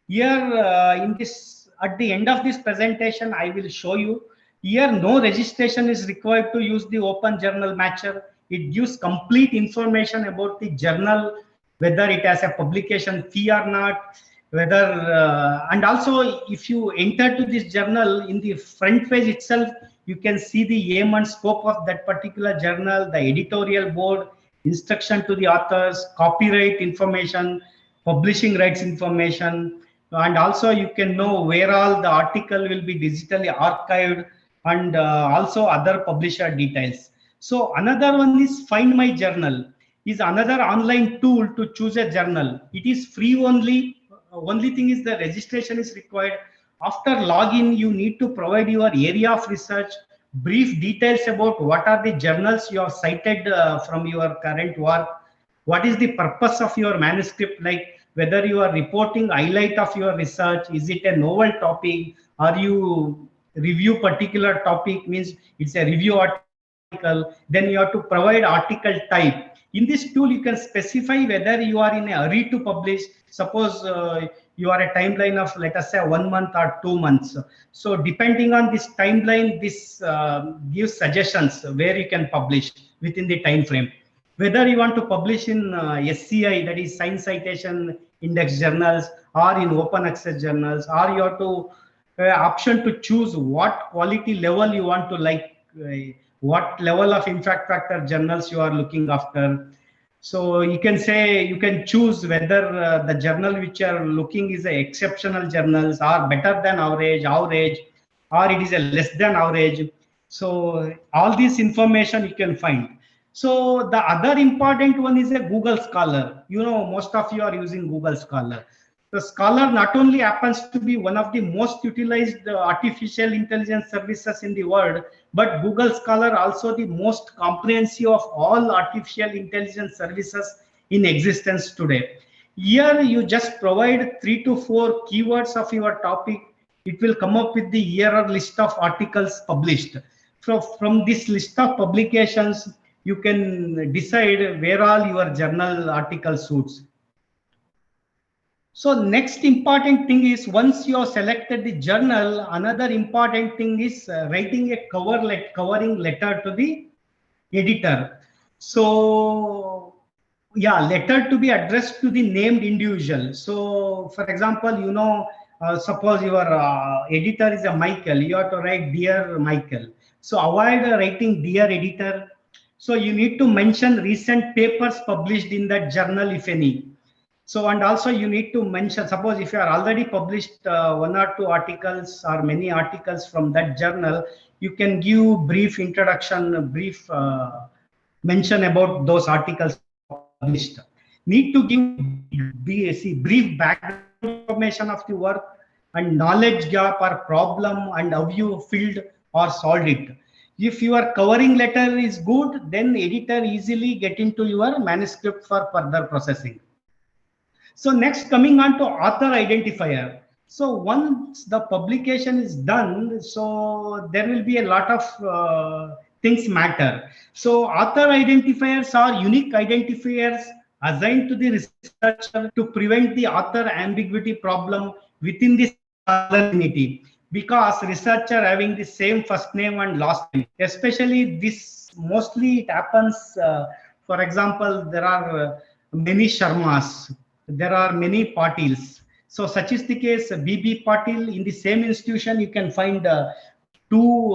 Here in this, at the end of this presentation, I will show you. Here, no registration is required to use the Open Journal Matcher. It gives complete information about the journal, whether it has a publication fee or not, whether, and also if you enter to this journal, in the front page itself, you can see the aim and scope of that particular journal, the editorial board, instruction to the authors, copyright information, publishing rights information, and also you can know where all the article will be digitally archived, and also other publisher details. So another one is Find My Journal, is another online tool to choose a journal. It is free only. Only thing is the registration is required. After login, you need to provide your area of research, brief details about what are the journals you have cited from your current work, what is the purpose of your manuscript, like whether you are reporting highlight of your research, is it a novel topic, are you review particular topic, means it's a review article. Then you have to provide article type. In this tool, you can specify whether you are in a hurry to publish. Suppose you are a timeline of, let us say, 1 month or 2 months. So depending on this timeline, this gives suggestions where you can publish within the time frame. Whether you want to publish in SCI, that is Science Citation Index journals, or in open access journals, or you have to option to choose what quality level you want to like, what level of impact factor journals you are looking after. So you can say, you can choose whether the journal which you are looking is a exceptional journals, or better than average, or it is a less than average. So all this information you can find. So the other important one is a Google Scholar. You know, most of you are using Google Scholar. The Scholar not only happens to be one of the most utilized artificial intelligence services in the world, but Google Scholar also the most comprehensive of all artificial intelligence services in existence today. Here you just provide 3 to 4 keywords of your topic. It will come up with the year or list of articles published. From this list of publications, you can decide where all your journal article suits. So next important thing is, once you have selected the journal, another important thing is writing a covering letter to the editor. So yeah, letter to be addressed to the named individual. So for example, you know, suppose your editor is a Michael, you have to write Dear Michael. So avoid writing Dear Editor. So you need to mention recent papers published in that journal, if any. So, and also you need to mention, suppose if you are already published 1 or 2 articles or many articles from that journal, you can give brief introduction, brief mention about those articles published. Need to give brief background information of the work and knowledge gap or problem and how you filled or solved it. If your covering letter is good, then editor easily get into your manuscript for further processing. So next, coming on to author identifier. So once the publication is done, so there will be a lot of things matter. So author identifiers are unique identifiers assigned to the researcher to prevent the author ambiguity problem within the community, because researcher having the same first name and last name, especially this mostly it happens. For example, there are many Sharmas, there are many Patils. So such is the case. BB Patil, in the same institution you can find two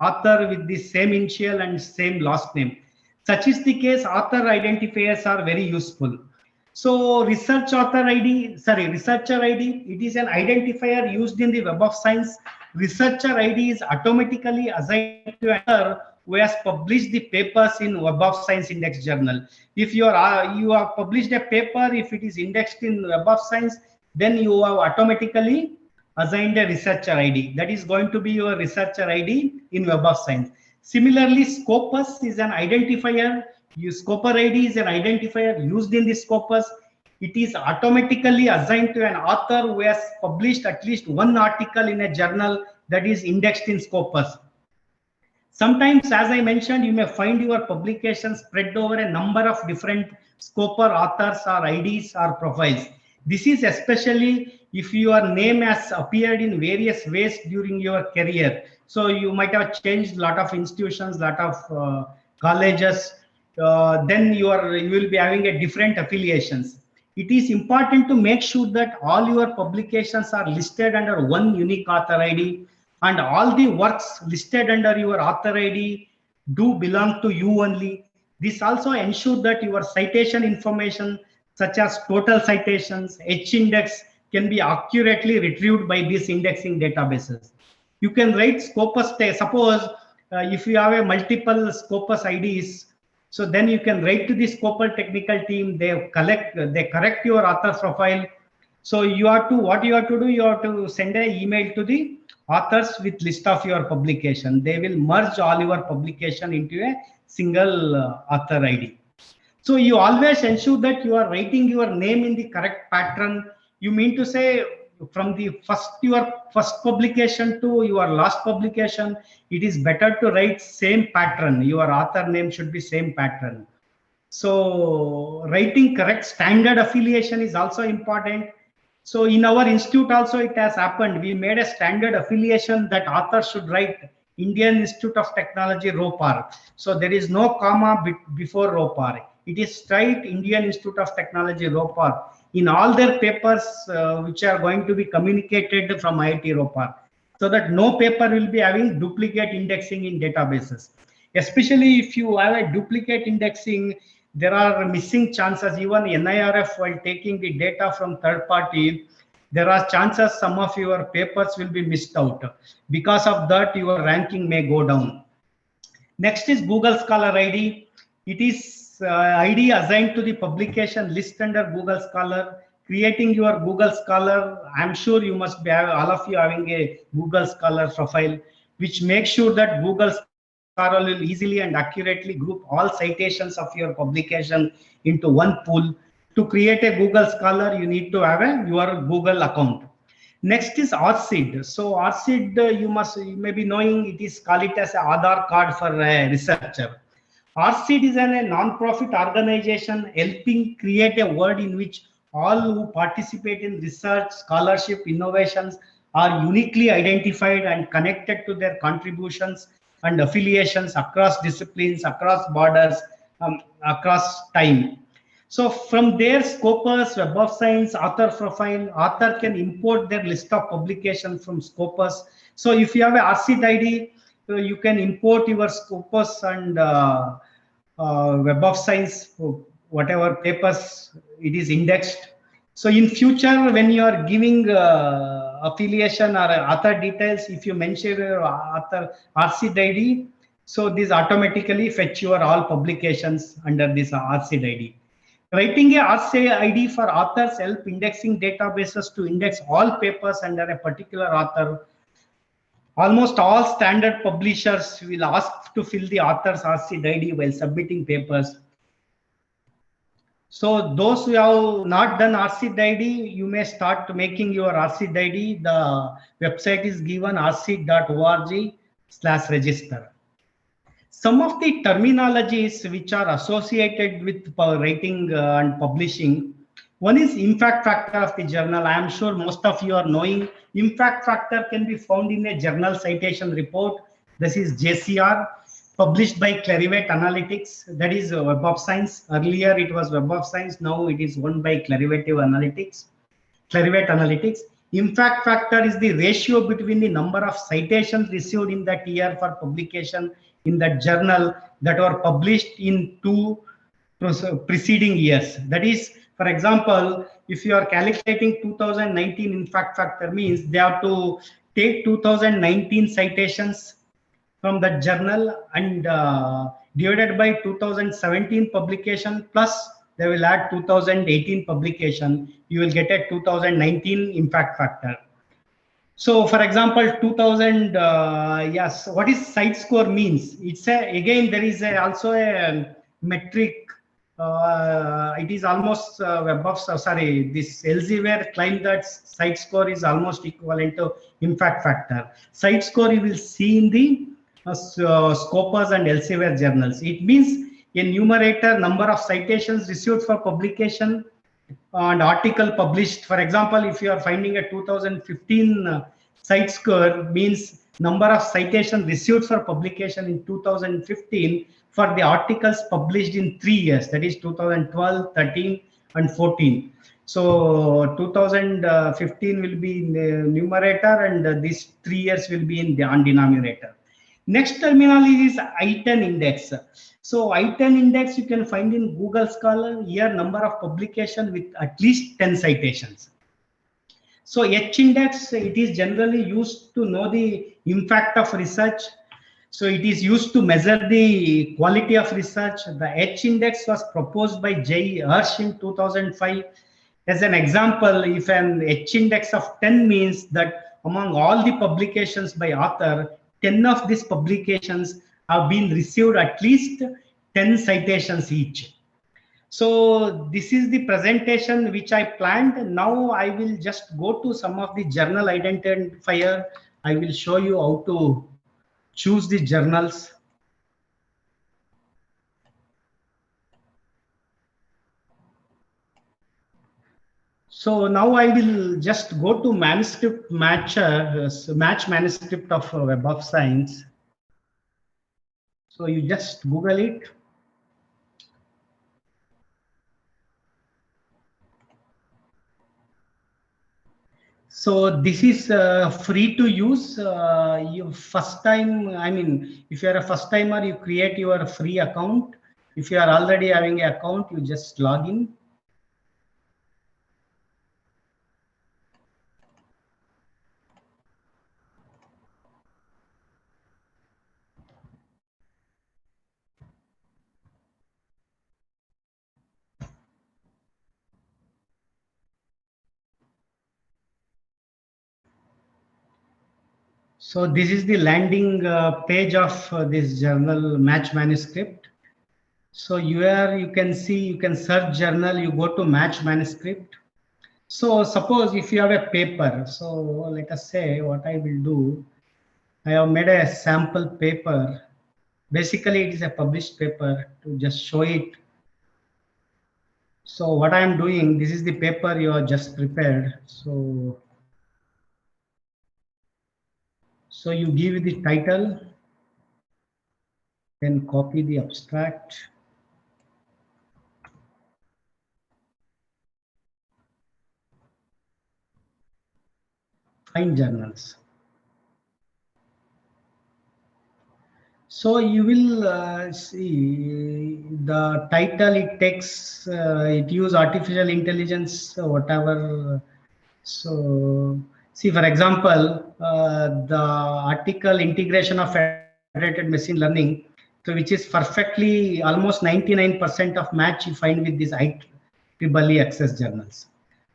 author with the same initial and same last name. Such is the case. Author identifiers are very useful. So researcher ID, it is an identifier used in the Web of Science. Researcher ID is automatically assigned to an author who has published the papers in Web of Science Index Journal. If you have published a paper, if it is indexed in Web of Science, then you have automatically assigned a researcher ID. That is going to be your researcher ID in Web of Science. Similarly, Scopus is an identifier. Scopus ID is an identifier used in the Scopus. It is automatically assigned to an author who has published at least one article in a journal that is indexed in Scopus. Sometimes, as I mentioned, you may find your publications spread over a number of different Scopus authors or IDs or profiles. This is especially if your name has appeared in various ways during your career. So you might have changed a lot of institutions, lot of colleges. Then you will be having a different affiliations. It is important to make sure that all your publications are listed under one unique author ID, and all the works listed under your author ID do belong to you only. This also ensures that your citation information, such as total citations, H-index, can be accurately retrieved by these indexing databases. You can write Scopus, suppose if you have a multiple Scopus IDs, so then you can write to the Scopus technical team, they correct your author profile. So what you have to do, you have to send an email to the authors with list of your publication. They will merge all your publication into a single author ID. So you always ensure that you are writing your name in the correct pattern. You mean to say from your first publication to your last publication, it is better to write same pattern. Your author name should be same pattern. So writing correct standard affiliation is also important. So in our institute also it has happened. We made a standard affiliation that authors should write Indian Institute of Technology ROPAR. So there is no comma before ROPAR. It is straight Indian Institute of Technology ROPAR in all their papers which are going to be communicated from IIT ROPAR, so that no paper will be having duplicate indexing in databases. Especially if you have a duplicate indexing, there are missing chances. Even NIRF, while taking the data from third party, there are chances some of your papers will be missed out. Because of that, your ranking may go down. Next is Google Scholar ID. It is ID assigned to the publication list under Google Scholar. Creating your Google Scholar, I'm sure you must be all of you having a Google Scholar profile, which makes sure that Google Scholar will easily and accurately group all citations of your publication into one pool. To create a Google Scholar, you need to have your Google account. Next is ORCID. So ORCID, you may be knowing, it is called it as an Aadhaar card for a researcher. ORCID is a non-profit organization helping create a world in which all who participate in research, scholarship, innovations are uniquely identified and connected to their contributions and affiliations across disciplines, across borders, across time. So from their Scopus, Web of Science, author profile, author can import their list of publications from Scopus. So if you have a ORCID ID, you can import your Scopus and Web of Science, whatever papers it is indexed. So in future, when you are giving affiliation or author details, if you mention your author ORCID ID, so this automatically fetch your all publications under this ORCID ID. Writing a ORCID ID for authors help indexing databases to index all papers under a particular author. Almost all standard publishers will ask to fill the author's ORCID ID while submitting papers. So those who have not done ORCID ID, you may start making your ORCID ID. The website is given orcid.org/register. Some of the terminologies which are associated with writing and publishing. One is impact factor of the journal. I am sure most of you are knowing impact factor can be found in a journal citation report. This is JCR, published by Clarivate Analytics. That is Web of Science. Earlier it was Web of Science. Now it is owned by Clarivate Analytics. Impact factor is the ratio between the number of citations received in that year for publication in that journal that were published in 2 preceding years. That is, for example, if you are calculating 2019 impact factor, means they have to take 2019 citations from that journal and divided by 2017 publication, plus they will add 2018 publication, you will get a 2019 impact factor. So for example, 2000, yes, what is site score means? It's again, there is also a metric. It is almost this Elsevier claimed that site score is almost equivalent to impact factor. Site score you will see in the Scopus and Elsevier journals. It means a numerator, number of citations received for publication and article published. For example, if you are finding a 2015 site score, means number of citations received for publication in 2015 for the articles published in 3 years, that is 2012, 13 and 14. So 2015 will be in the numerator and these 3 years will be in the denominator. Next terminology is I10 index. So I10 index you can find in Google Scholar. Here number of publication with at least 10 citations. So H index, it is generally used to know the impact of research. So it is used to measure the quality of research. The H index was proposed by J. Hirsch in 2005. As an example, if an H index of 10 means that among all the publications by author, 10 of these publications have been received at least 10 citations each. So this is the presentation which I planned. Now I will just go to some of the journal identifier. I will show you how to choose the journals. So now I will just go to manuscript matcher, match manuscript of Web of Science. So you just Google it. So this is free to use. You first time, I mean, if you are a first timer, you create your free account. If you are already having an account, you just log in. So this is the landing page of this journal match manuscript. So here you can see, you can search journal, you go to match manuscript. So suppose if you have a paper, so let us say what I will do, I have made a sample paper. Basically it is a published paper to just show it. So what I am doing, this is the paper you are just prepared. So you give the title, then copy the abstract. Find journals. So you will see the title, it takes, it use artificial intelligence, whatever. So see, for example, the article integration of federated machine learning, so which is perfectly almost 99% of match you find with these IEEE access journals.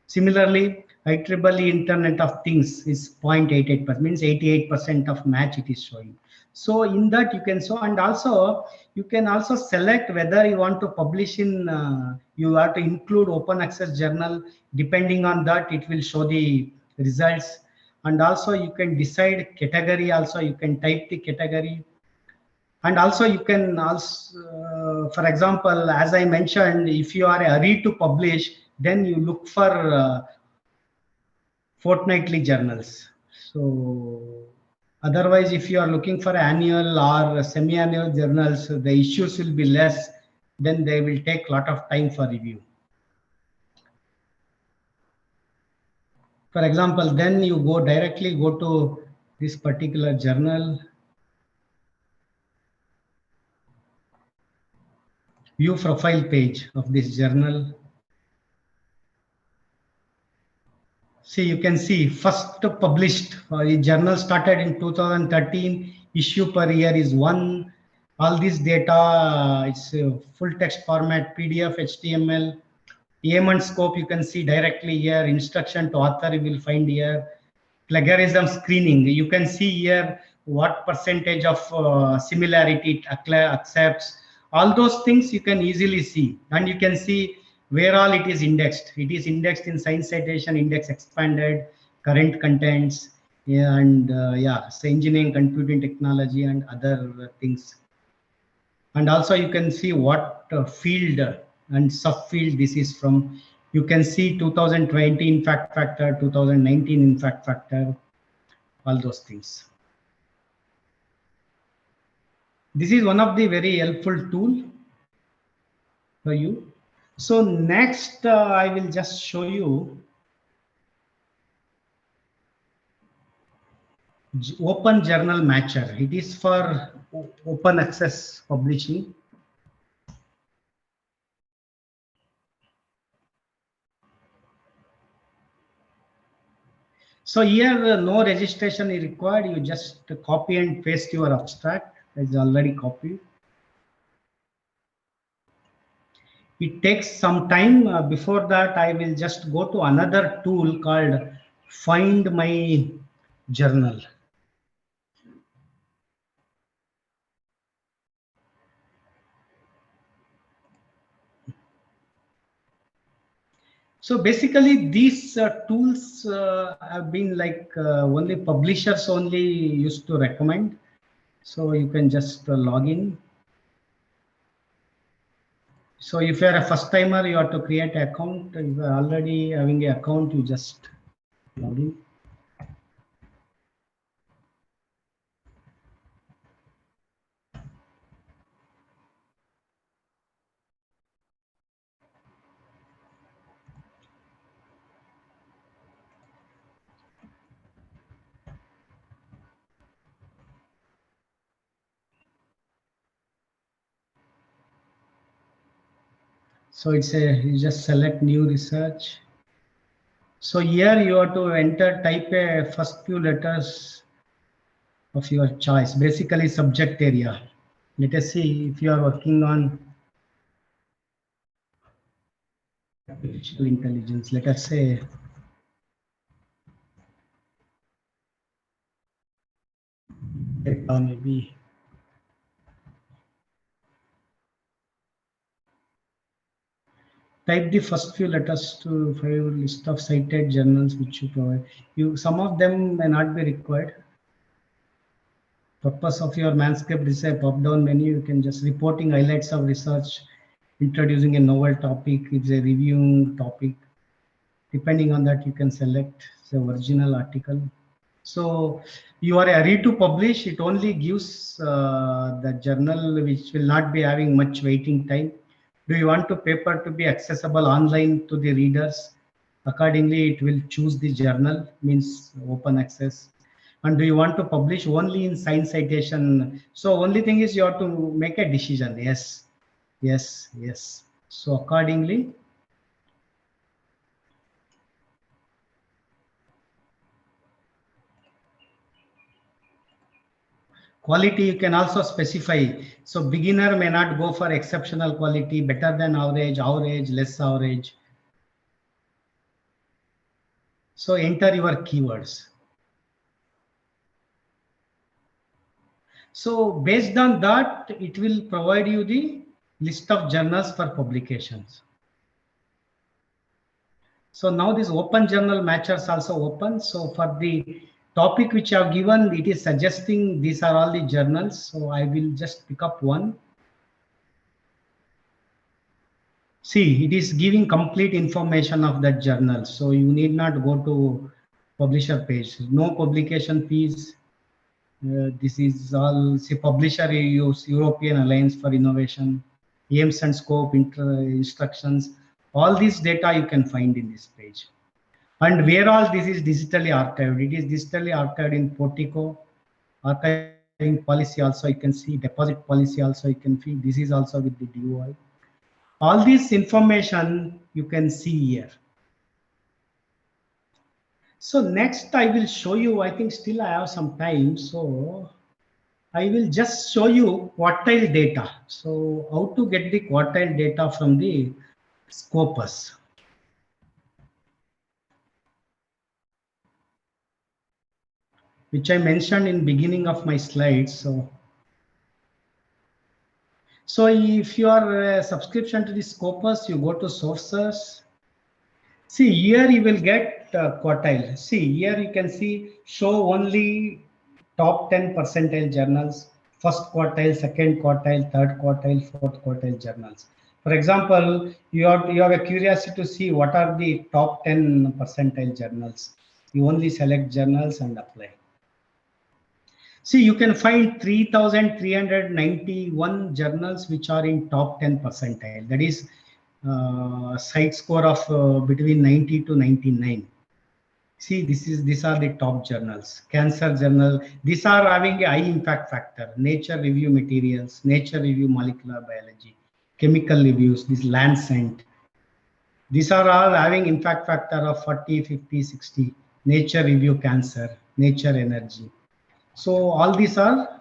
Similarly, IEEE Internet of Things is 0.88%, means 88% of match it is showing. So in that you can show, and also you can also select whether you want to publish in, you have to include open access journal. Depending on that, it will show the results. And also you can decide category, also you can type the category. And also you can also, for example, as I mentioned, if you are hurried to publish, then you look for fortnightly journals. So otherwise, if you are looking for annual or semi-annual journals, the issues will be less, then they will take a lot of time for review. For example, then you directly go to this particular journal, view profile page of this journal. See, you can see first published journal started in 2013. Issue per year is 1. All this data, it's full text format, PDF, HTML. Aim and scope you can see directly here. Instruction to author you will find here. Plagiarism screening, you can see here what percentage of similarity it accepts. All those things you can easily see, and you can see where all it is indexed. It is indexed in Science Citation Index Expanded, current contents, yeah, and so engineering, computing technology, and other things. And also you can see what field and subfield this is from. You can see 2020 impact factor, 2019 impact factor, all those things. This is one of the very helpful tool for you. So next I will just show you Open Journal Matcher. It is for open access publishing. So here no registration is required. You just copy and paste your abstract. It's already copied. It takes some time. Before that, I will just go to another tool called Find My Journal. So basically these tools have been like only publishers only used to recommend. So you can just log in. So if you are a first timer, you have to create an account. If you are already having an account, you just log in. So it's you just select new research. So here you have to enter, type a first few letters of your choice, basically subject area. Let us see if you are working on artificial intelligence. Let us say maybe type the first few letters to find a list of cited journals which you provide. Some of them may not be required. Purpose of your manuscript is a pop-down menu. You can just reporting highlights of research, introducing a novel topic. It's a reviewing topic. Depending on that, you can select the original article. So you are ready to publish. It only gives the journal which will not be having much waiting time. Do you want to paper to be accessible online to the readers? Accordingly, it will choose the journal, means open access. And do you want to publish only in Science Citation? So only thing is you have to make a decision. Yes, yes, yes. So accordingly, quality you can also specify. So beginner may not go for exceptional quality, better than average, average, less average. So enter your keywords. So based on that, it will provide you the list of journals for publications. So now this Open Journal Matcher is also open. So for the topic which I have given, it is suggesting these are all the journals. So I will just pick up one. See, it is giving complete information of that journal. So you need not go to publisher page. No publication fees. This is all, see, publisher use European Alliance for Innovation, aims and scope, instructions. All this data you can find in this page. And where all this is digitally archived. It is digitally archived in Portico, archiving policy also you can see, deposit policy also you can see. This is also with the DOI. All this information you can see here. So next I will show you, I think still I have some time. So I will just show you quartile data. So how to get the quartile data from the Scopus. Which I mentioned in beginning of my slides. So if you are a subscription to the Scopus, you go to sources. See, here you will get quartile. See, here you can see show only top 10 percentile journals, first quartile, second quartile, third quartile, fourth quartile journals. For example, you have a curiosity to see what are the top 10 percentile journals. You only select journals and apply. See, you can find 3,391 journals which are in top 10 percentile. That is site score of between 90 to 99. See, these are the top journals. Cancer journal, these are having a high impact factor. Nature Review Materials, Nature Review Molecular Biology, Chemical Reviews, this Lancet. These are all having impact factor of 40, 50, 60. Nature Review Cancer, Nature Energy. So all these are,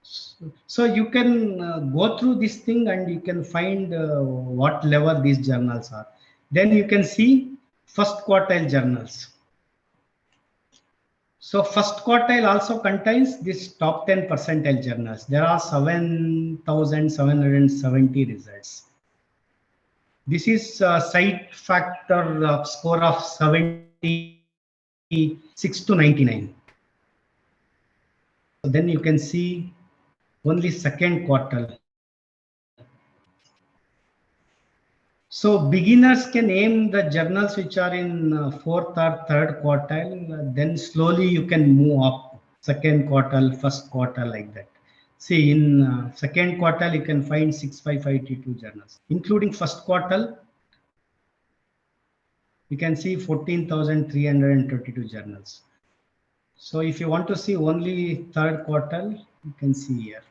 so you can go through this thing and you can find what level these journals are. Then you can see first quartile journals. So first quartile also contains this top 10 percentile journals. There are 7,770 results. This is site factor score of 76 to 99. So then you can see only second quartile. So beginners can aim the journals which are in fourth or third quartile. Then slowly you can move up second quartile, first quartile, like that. See, in second quartile you can find 6,582 journals, including first quartile. You can see 14,332 journals. So if you want to see only third quartile, you can see here.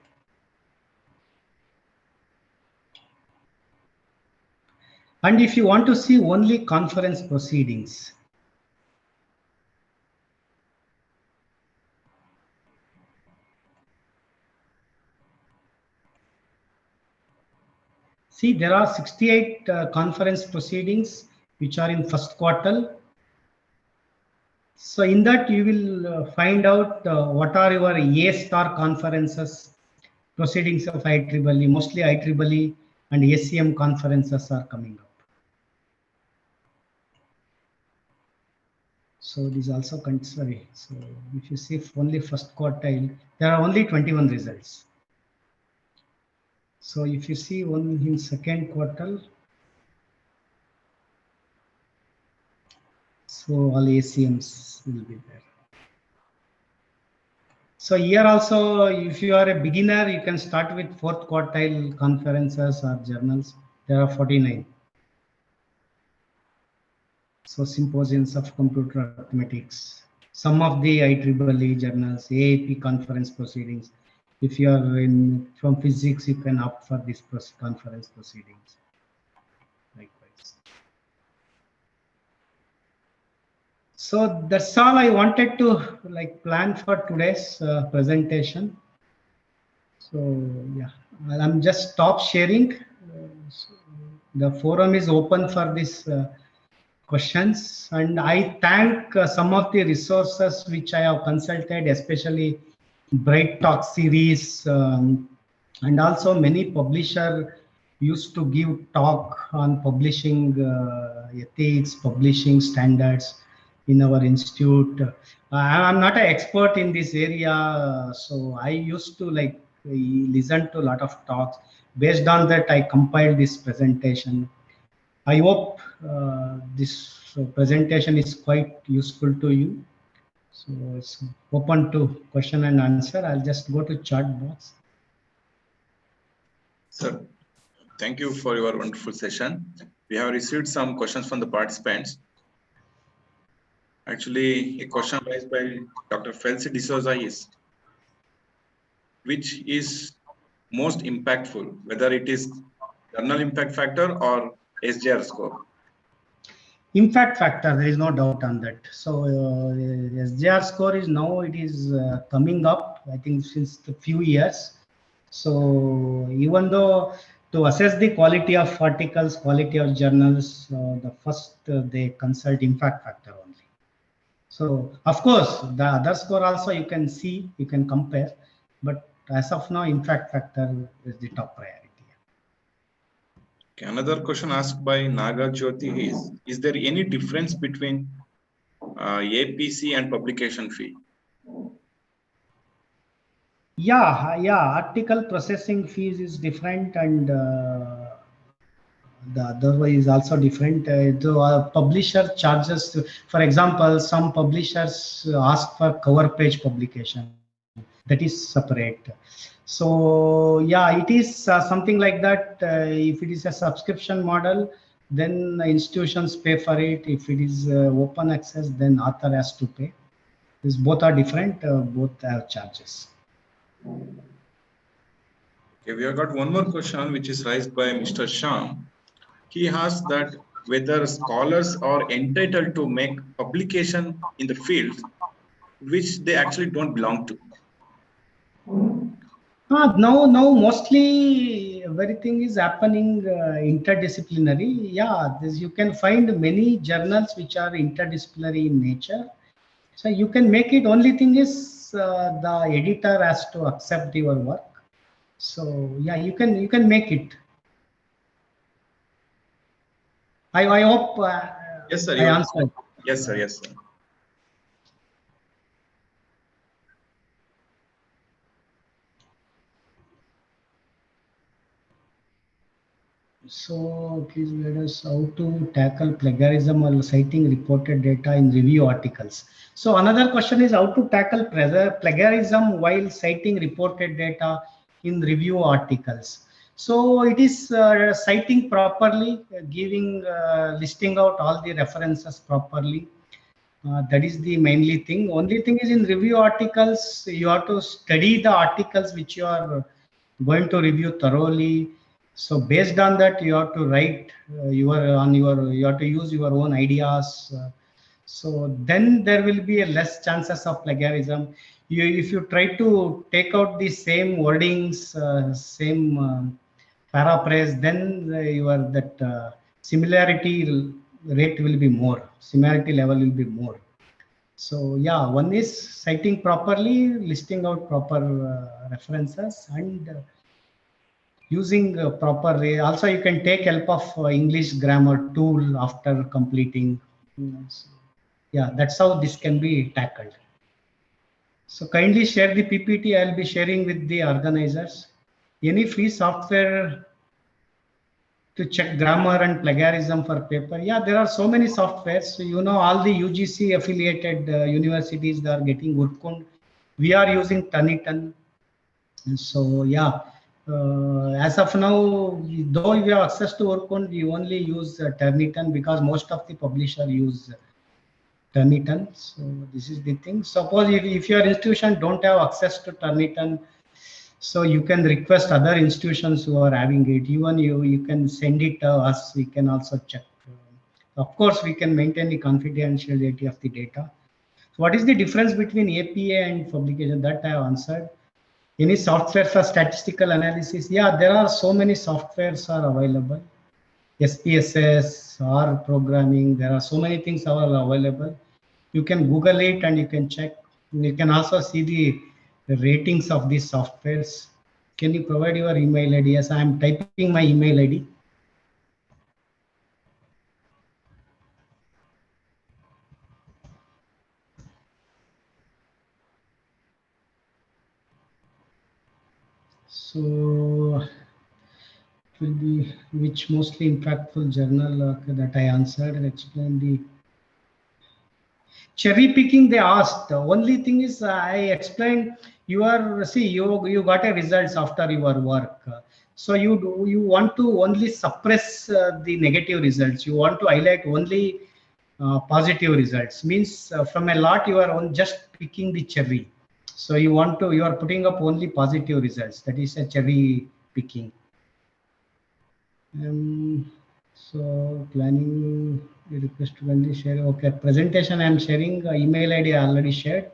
And if you want to see only conference proceedings, see, there are 68 conference proceedings which are in first quartile. So in that you will find out what are your A-star conferences, proceedings of IEEE, mostly IEEE and ACM conferences are coming up. So this also, sorry, so if you see only first quartile, there are only 21 results. So if you see one in second quartile, so all ACMs will be there. So here also, if you are a beginner, you can start with fourth quartile conferences or journals. There are 49. So symposiums of computer arithmetics, some of the IEEE journals, AAP conference proceedings. If you are in from physics, you can opt for this conference proceedings. Likewise. So that's all I wanted to plan for today's presentation. So yeah, I'm just stop sharing. So the forum is open for this questions, and I thank some of the resources which I have consulted, especially Bright Talk series, and also many publishers used to give talk on publishing ethics, publishing standards. in our institute. I'm not an expert in this area, so I used to like listen to a lot of talks. Based on that, I compiled this presentation. I hope this presentation is quite useful to you. So it's open to question and answer. I'll just go to chat box. Sir, thank you for your wonderful session. We have received some questions from the participants. Actually, a question raised by Dr. Felcy D'Souza is, which is most impactful, whether it is journal impact factor or SJR score? Impact factor, there is no doubt on that. So SJR score is now, it is coming up, I think since a few years. So even though to assess the quality of articles, quality of journals, the first they consult impact factor only. So of course, the other score also you can see, you can compare, but as of now, impact factor is the top priority. Okay, another question asked by Naga Jyoti is there any difference between APC and publication fee? Yeah, article processing fees is different, and the other way is also different. The publisher charges, for example, some publishers ask for cover page publication, that is separate. So yeah, it is something like that. If it is a subscription model, then institutions pay for it. If it is open access, then author has to pay. These both are different, both have charges. Okay, we have got one more question which is raised by Mr. Sham. He asks that whether scholars are entitled to make publication in the fields which they actually don't belong to. Now mostly everything is happening interdisciplinary. Yeah, you can find many journals which are interdisciplinary in nature. So you can make it. Only thing is the editor has to accept your work. So yeah, you can make it. I hope Yes, sir. I answered. Yes, sir. Yes, sir. So please guide us how to tackle plagiarism while citing reported data in review articles. So another question is how to tackle plagiarism while citing reported data in review articles. So it is citing properly, giving, listing out all the references properly. That is the mainly thing. Only thing is in review articles, you have to study the articles which you are going to review thoroughly. So based on that, you have to write you have to use your own ideas. So then there will be a less chances of plagiarism. If you try to take out the same wordings, same paraphrase, then your that similarity rate will be more. Similarity level will be more. So yeah, one is citing properly, listing out proper references, and using proper. Also, you can take help of English grammar tool after completing. So, yeah, that's how this can be tackled. So kindly share the PPT. I'll be sharing with the organizers. Any free software to check grammar and plagiarism for paper? Yeah, there are so many softwares. So, you know, all the UGC affiliated universities, they are getting Urkund. We are using Turnitin. And so yeah, as of now, though we have access to Urkund, we only use Turnitin because most of the publisher use Turnitin. So this is the thing. Suppose if your institution don't have access to Turnitin, so you can request other institutions who are having it. Even you can send it to us. We can also check. Of course, we can maintain the confidentiality of the data. So what is the difference between APA and publication? That I have answered. Any software for statistical analysis? Yeah, there are so many softwares are available. SPSS, R programming. There are so many things are available. You can Google it and you can check. You can also see the ratings of these softwares. Can you provide your email ID? Yes, I am typing my email ID. So it will be which mostly impactful journal that I answered and explained the cherry picking. They asked. The only thing is I explained you got a results after your work. So you want to only suppress the negative results. You want to highlight only positive results. Means from a lot you are on just picking the cherry. So you are putting up only positive results. That is a cherry picking. So planning the request to only share. Okay, presentation I am sharing. Email ID I already shared.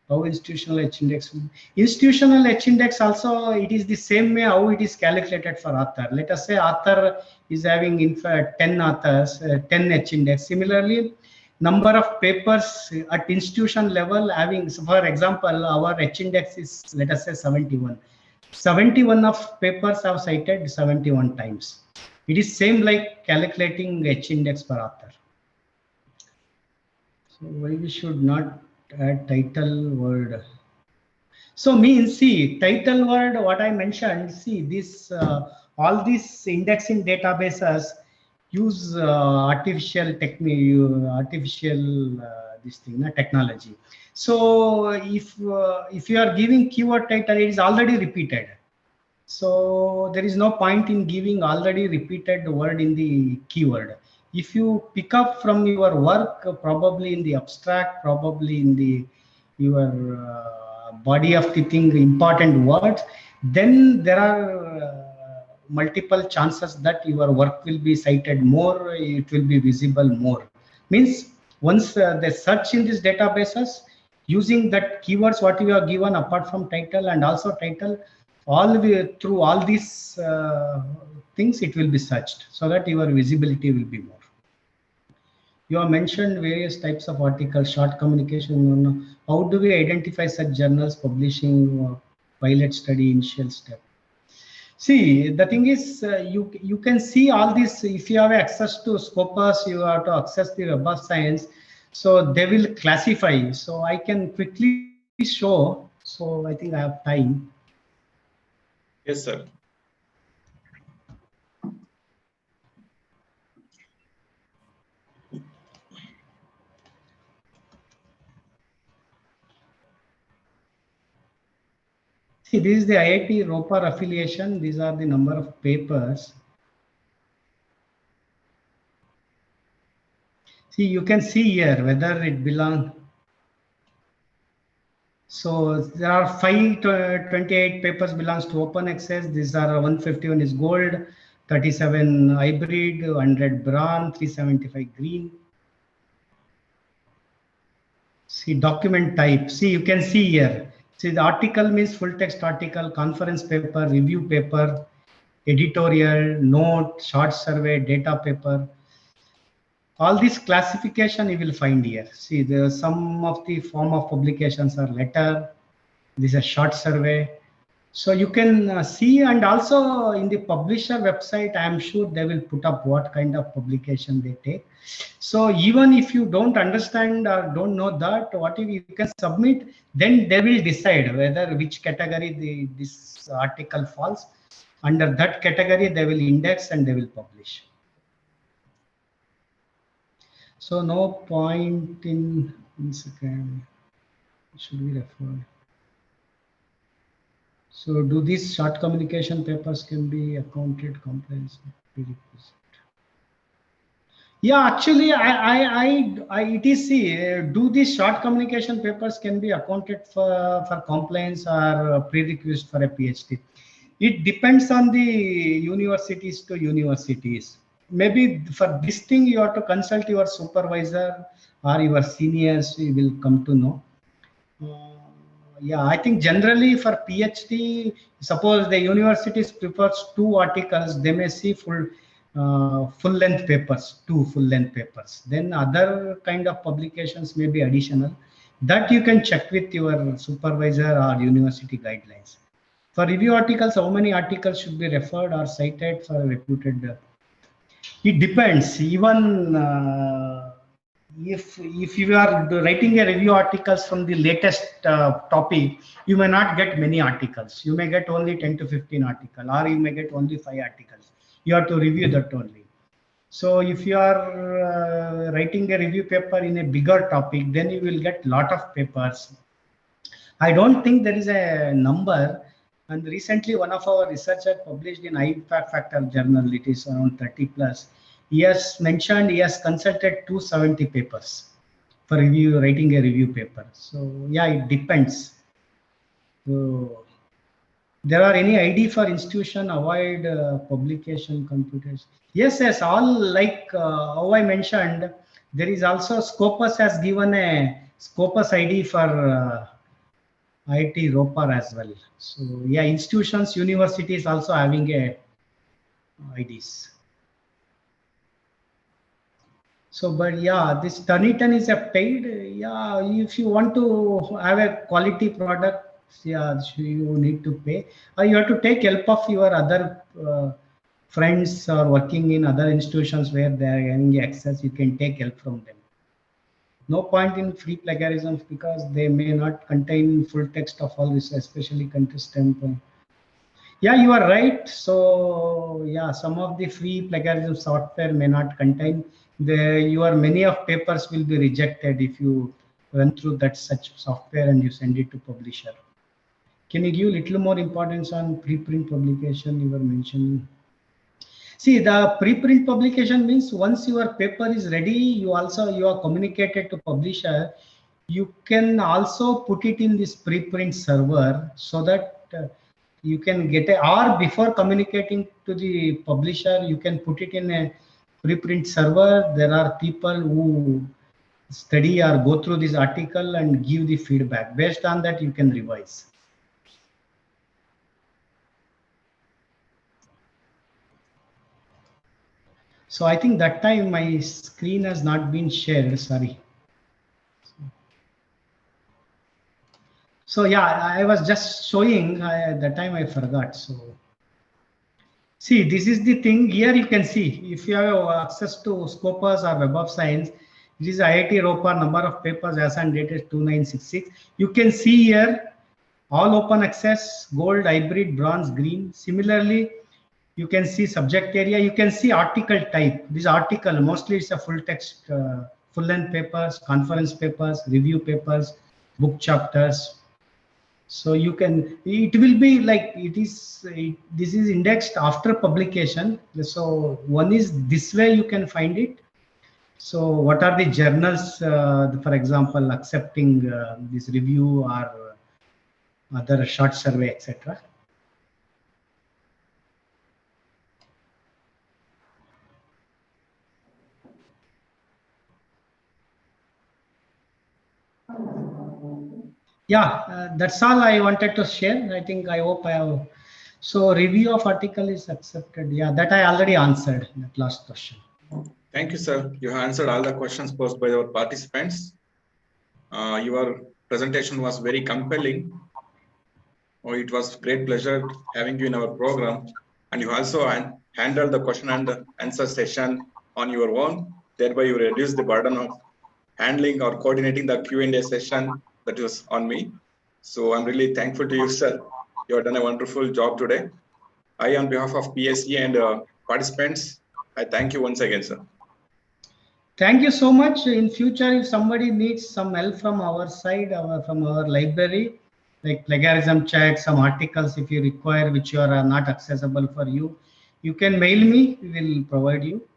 How institutional H index? Institutional H index also it is the same way how it is calculated for author. Let us say author is having in fact 10 authors, 10 H index. Similarly, number of papers at institution level having, so for example, our H index is let us say 71. 71 of papers have cited 71 times. It is same like calculating H index per author. So why we should not add title word? So means see title word what I mentioned. See this all these indexing databases use artificial this thing technology. So if you are giving keyword title, it is already repeated. So there is no point in giving already repeated word in the keyword. If you pick up from your work, probably in the abstract, probably in the your body of the thing, important words, then there are multiple chances that your work will be cited more, it will be visible more. Means once they search in these databases, using that keywords what you are given apart from title and also title, through all these things it will be searched so that your visibility will be more. You have mentioned various types of articles, short communication. How do we identify such journals publishing pilot study initial step? See, the thing is, you can see all this. If you have access to Scopus, you have to access the Web of Science, so they will classify. So I can quickly show. So I think I have time. Yes, sir. See, this is the IIT Ropar affiliation. These are the number of papers. See, you can see here whether it belongs. So there are 528 papers belongs to open access. These are 151 is gold, 37 hybrid, 100 bronze, 375 green. See document type. See, you can see here. See, the article means full text article, conference paper, review paper, editorial, note, short survey, data paper. All this classification you will find here. See, some of the form of publications are letter. This is a short survey. So you can see, and also in the publisher website, I am sure they will put up what kind of publication they take. So even if you don't understand or don't know that, what you can submit, then they will decide whether which category this article falls. Under that category, they will index and they will publish. So no point in Instagram should be referred. So do these short communication papers can be accounted compliance prerequisite? Yeah, actually, it is do these short communication papers can be accounted for compliance or prerequisite for a PhD? It depends on the universities to universities. Maybe for this thing you have to consult your supervisor or your seniors. You will come to know. Yeah, I think generally for PhD, suppose the universities prefers 2 articles, they may see full length papers, 2 full length papers. Then other kind of publications may be additional. That you can check with your supervisor or university guidelines. For review articles, how many articles should be referred or cited for reputed? It depends. Even if you are writing a review articles from the latest topic, you may not get many articles. You may get only 10 to 15 articles, or you may get only 5 articles. You have to review that only. So if you are writing a review paper in a bigger topic, then you will get lot of papers. I don't think there is a number. And recently, one of our researchers published in impact factor journal, it is around 30 plus. He has mentioned he has consulted 270 papers for review, writing a review paper. So yeah, it depends. So there are any ID for institution avoid publication computers? Yes, all like how I mentioned, there is also Scopus has given a Scopus ID for IIT Ropar as well. So yeah, institutions, universities also having a IDs. So, but yeah, this Turnitin is a paid. Yeah, if you want to have a quality product, yeah, you need to pay. Or you have to take help of your other friends or working in other institutions where they are having access. You can take help from them. No point in free plagiarisms because they may not contain full text of all this, especially contestant. Yeah, you are right. So yeah, some of the free plagiarism software may not contain your many of papers will be rejected if you run through that such software and you send it to publisher. Can you give little more importance on preprint publication you were mentioning? See, the preprint publication means once your paper is ready, you are communicated to publisher. You can also put it in this preprint server so that you can get or before communicating to the publisher, you can put it in a preprint server. There are people who study or go through this article and give the feedback. Based on that, you can revise. So I think that time my screen has not been shared, sorry. So yeah, I was just showing, that time I forgot. So see, this is the thing here you can see, if you have access to Scopus or Web of Science, this is IIT Ropar number of papers as on date is 2966. You can see here, all open access, gold, hybrid, bronze, green. Similarly, you can see subject area, you can see article type. This article, mostly it's a full text, full length papers, conference papers, review papers, book chapters. So you can, it will be like this is indexed after publication. So one is this way you can find it. So what are the journals, for example, accepting this review or other short survey, etc. Yeah, that's all I wanted to share. I hope I have. So review of article is accepted. Yeah, that I already answered that last question. Thank you, sir. You have answered all the questions posed by our participants. Your presentation was very compelling. Oh, it was great pleasure having you in our program. And you also handled the question and answer session on your own. Thereby, you reduce the burden of handling or coordinating the Q&A session that was on me. So I'm really thankful to you, sir. You have done a wonderful job today. I, on behalf of PSE and participants, I thank you once again, sir. Thank you so much. In future, if somebody needs some help from our side, from our library, like plagiarism check, some articles if you require, which are not accessible for you, you can mail me, we will provide you.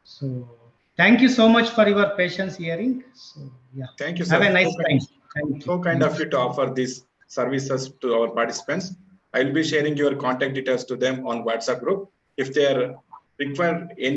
So thank you so much for your patience hearing. So yeah, thank you, sir. Have a nice time. Thank you. So kind of you to offer these services to our participants. I'll be sharing your contact details to them on WhatsApp group. If they are require any